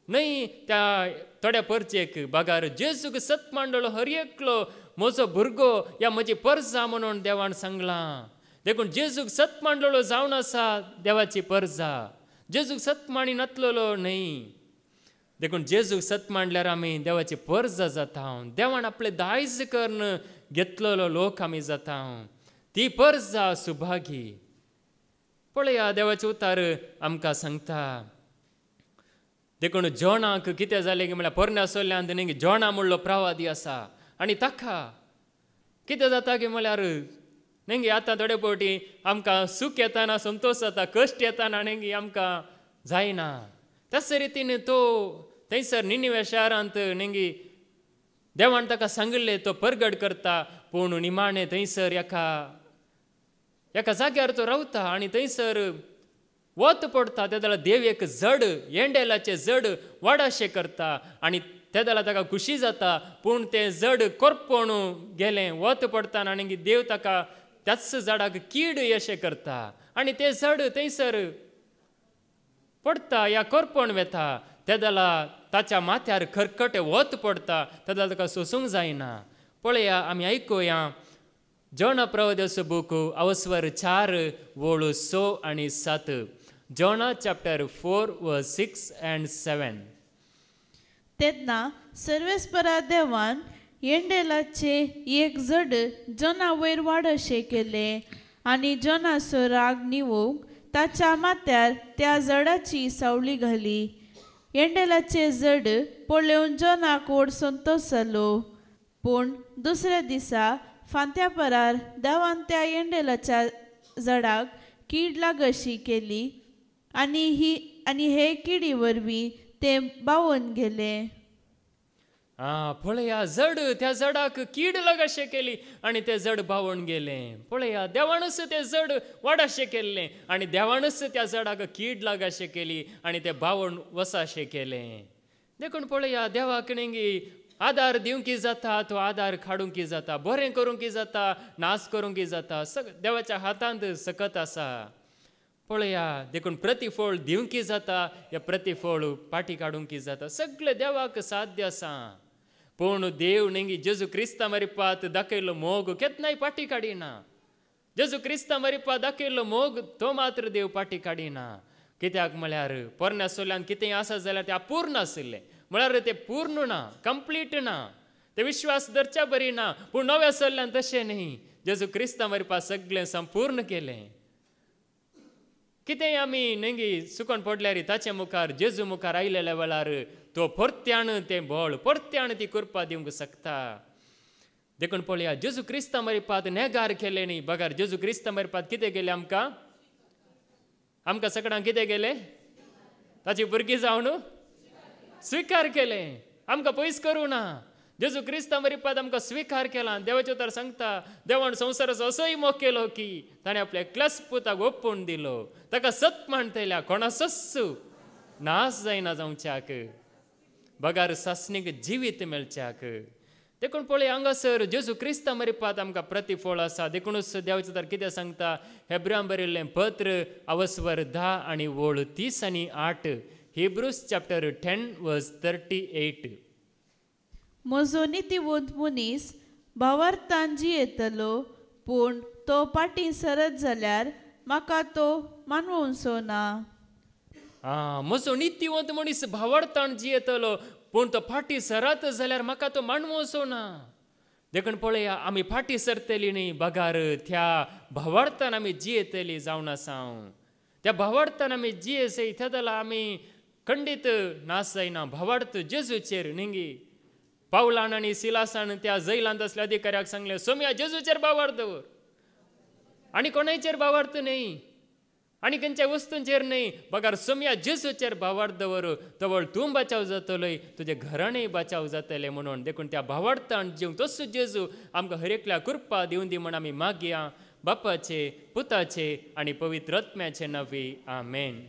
न्हय त्या थोड्या परजेक बागार जेजूक सत मांडलो हर एकलो म्हजो भुरगो या म्हजी परजा म्हणून देवान सांगलां देखून जेजूक सत मांडलो जावन आसा देवाची परजा जेजूक सत मांडी नातलोलो न्हय देखून जेजूक सत मांडल्यार आमी देवाची परजा जाता देवान आपले दायज करून घेतलेलो लोक आमी जाता ती परजा सुभागी पळया देवाचे उतार आमकां सांगता देखून जोनाक कितें जालें की म्हळ्यार परण्या सोल्ल्यांत न्ही जोना म्हणलो प्रवादी आसा आनी ताका कितें जाता की म्हळ्यार नेंगी आतां थोडे फावटी आमकां सूख येताना संतोश जाता कश्ट येताना नेंगी आमकां जायना तस रितीन तो थंयसर निनिवे शारांत नेंगी देवान ताका सांगले तो परगट करता पूण निमाणे थंयसर एका जाग्यार तो रावता आनी थंयसर वत पडटा त्या जाल्यार देव एक जड येंडेलाचें जड वाडाशें करता आनी त्या जाल्यार ताका खुशी जाता पूण तें जड करपून गेलें वत पडटाना आनी देव ताका त्याच झाडाक कीड अशें करता आनी तें जड थंयसर पडटा या करपण वेता त्या जाल्यार ताच्या माथ्यार खरकटे वत पडटा त्या जाल्यार ताका सोसूंक जायना पळया आमी आयकुया जोना प्रवदस बुक अवस्वर 4 वोळू 6 आणि 7. जोना चॅप्टर 4 वर्स 6 and 7. तेन्ना सर्वेस्परा देवान येंडेलाचे एक जड जोना वयर वाडशे केले आनी जोनाचो राग निवूंक ताच्या माथ्यार त्या जडाची सावळी घाली. येंडेलाचे जड पळोवन जोनाक ओड संतोष जालो. पूण दुसऱ्या दिसा फांत्या परार देवान त्या येंडेलाच्या जडाक कीड लागशी केली आनी हे किडी वरवीं ते बावून गेले. पळया जड त्या जडाक कीड लागशे केली आणि ते जड बावून गेले. पळया देवानच ते जड वाडशे केल्ले आणि देवानच त्या जडाक कीड लागशे केली आणि ते बावून वसाशे केले. देखून पळया देवाक नेंगी आदार दिवंकी जाता, तो आदार काडूंकी जाता, बरें करूंकी जाता, नाश करूंकी जाता, देवाच्या हातांत सकत आसा. पळया देखून प्रतिफळ दिवंकी जाता, या प्रतिफळ पाटी काडूंकी जाता, सगळे देवाक साध्य आसा. पूण देव नेंगी जेजू क्रिस्ता मरिपात दाखयलो मोग केन्नाय पाटी काडिना. जेजू क्रिस्ता मरिपात दाखयलो मोग तो मात्र देव पाटी काडिना. कित्याक म्हळ्यार पोरण्या सोल्यान कितेंय आसा जाल्यार तें अपूर्ण आशिल्लें, म्हळ्यार तें पूर्ण ना, कंप्लीट ना, ते विश्वास धरच्या बरी ना. पूण नव्या सोल्यान तशें न्ही, जेजू क्रिस्ता मरिपात सगळें संपूर्ण केलें. कितेंय आमी नेंगी सुकोन पडल्यार ताचे मुखार जेजू मुखार आयलेल्या वेळार तो परत्यान तें बळ परत्यान ती कृपा दिवंक शकता. देखून पळया जेजू क्रिस्ता मरिपात नेगार केले न्ही, बगार जेजू क्रिस्ता मरिपात कितें गेले आमकां सगळ्यांक कितें गेले? ताची भुरगीं जावन स्विकार केले. आमकां पयस करूं ना. जेजू क्रिस्ता मरिपात आमकां स्विकार केला. देवाचे उतर सांगता देवान संवसाराचो असोय मोग केलो की ताणें आपल्या एकल्याच पुताक ओपून दिलो, ताका सत म्हणटल्या कोणाचोच नाश जायना जावच्याक, बगार सासणीक जिवीत मेळच्याक. देखून पळय हांगासर जेजू क्रिस्ता मरिपात आमकां प्रतिफळ आसा. देखूनच देवाचे उतर कितें सांगता? हेब्रांक बरयल्लें पत्र अवस्वर 10 आणि वोळ 30 आणि 8. हिब्रूज चॅप्टर 10 वर्स 38. म्हजो नितीवंत मनीस भावार्थान जियेतलो, पूण तो पाटी सरत जाल्यार म्हाका तो मानवंचो ना. म्हजो नितीवंत मनीस भावार्थान जियेतलो, पूण तो फाटी सरत जाल्यार म्हाका तो मानवचो ना. देखून पळया आमी फाटी सरतली न्ही, बगार त्या भावार्थान आमी जियेतली जावन आसा. त्या भावार्थान आमी जियेसय त्या जाल्यार आमी खंडीत नाश जायना. भावार्थ जेजूचेर नेंगी पावलान आनी सिलासान त्या जैलांत असल्या अधिकाऱ्याक सांगले सोम्या जेजूचेर भावार्थ दवर आनी कोणाचेर भावार्थ न्ही आनी खंयच्या वस्तूंचेर न्ही, बगार सोम्या जेजूचेर भावार्थ दवर, तवळ तूं बचाव जातलोय, तुजे घराणेय बचाव जातले म्हणून. देखून त्या भावार्थान जिवंक तसो जेजू आमकां हर एकल्या कृपा दिवन दी म्हण आमी मागया. बापाचे, पुताचे आनी पवित्र आत्म्याचे नांवी. आमेन.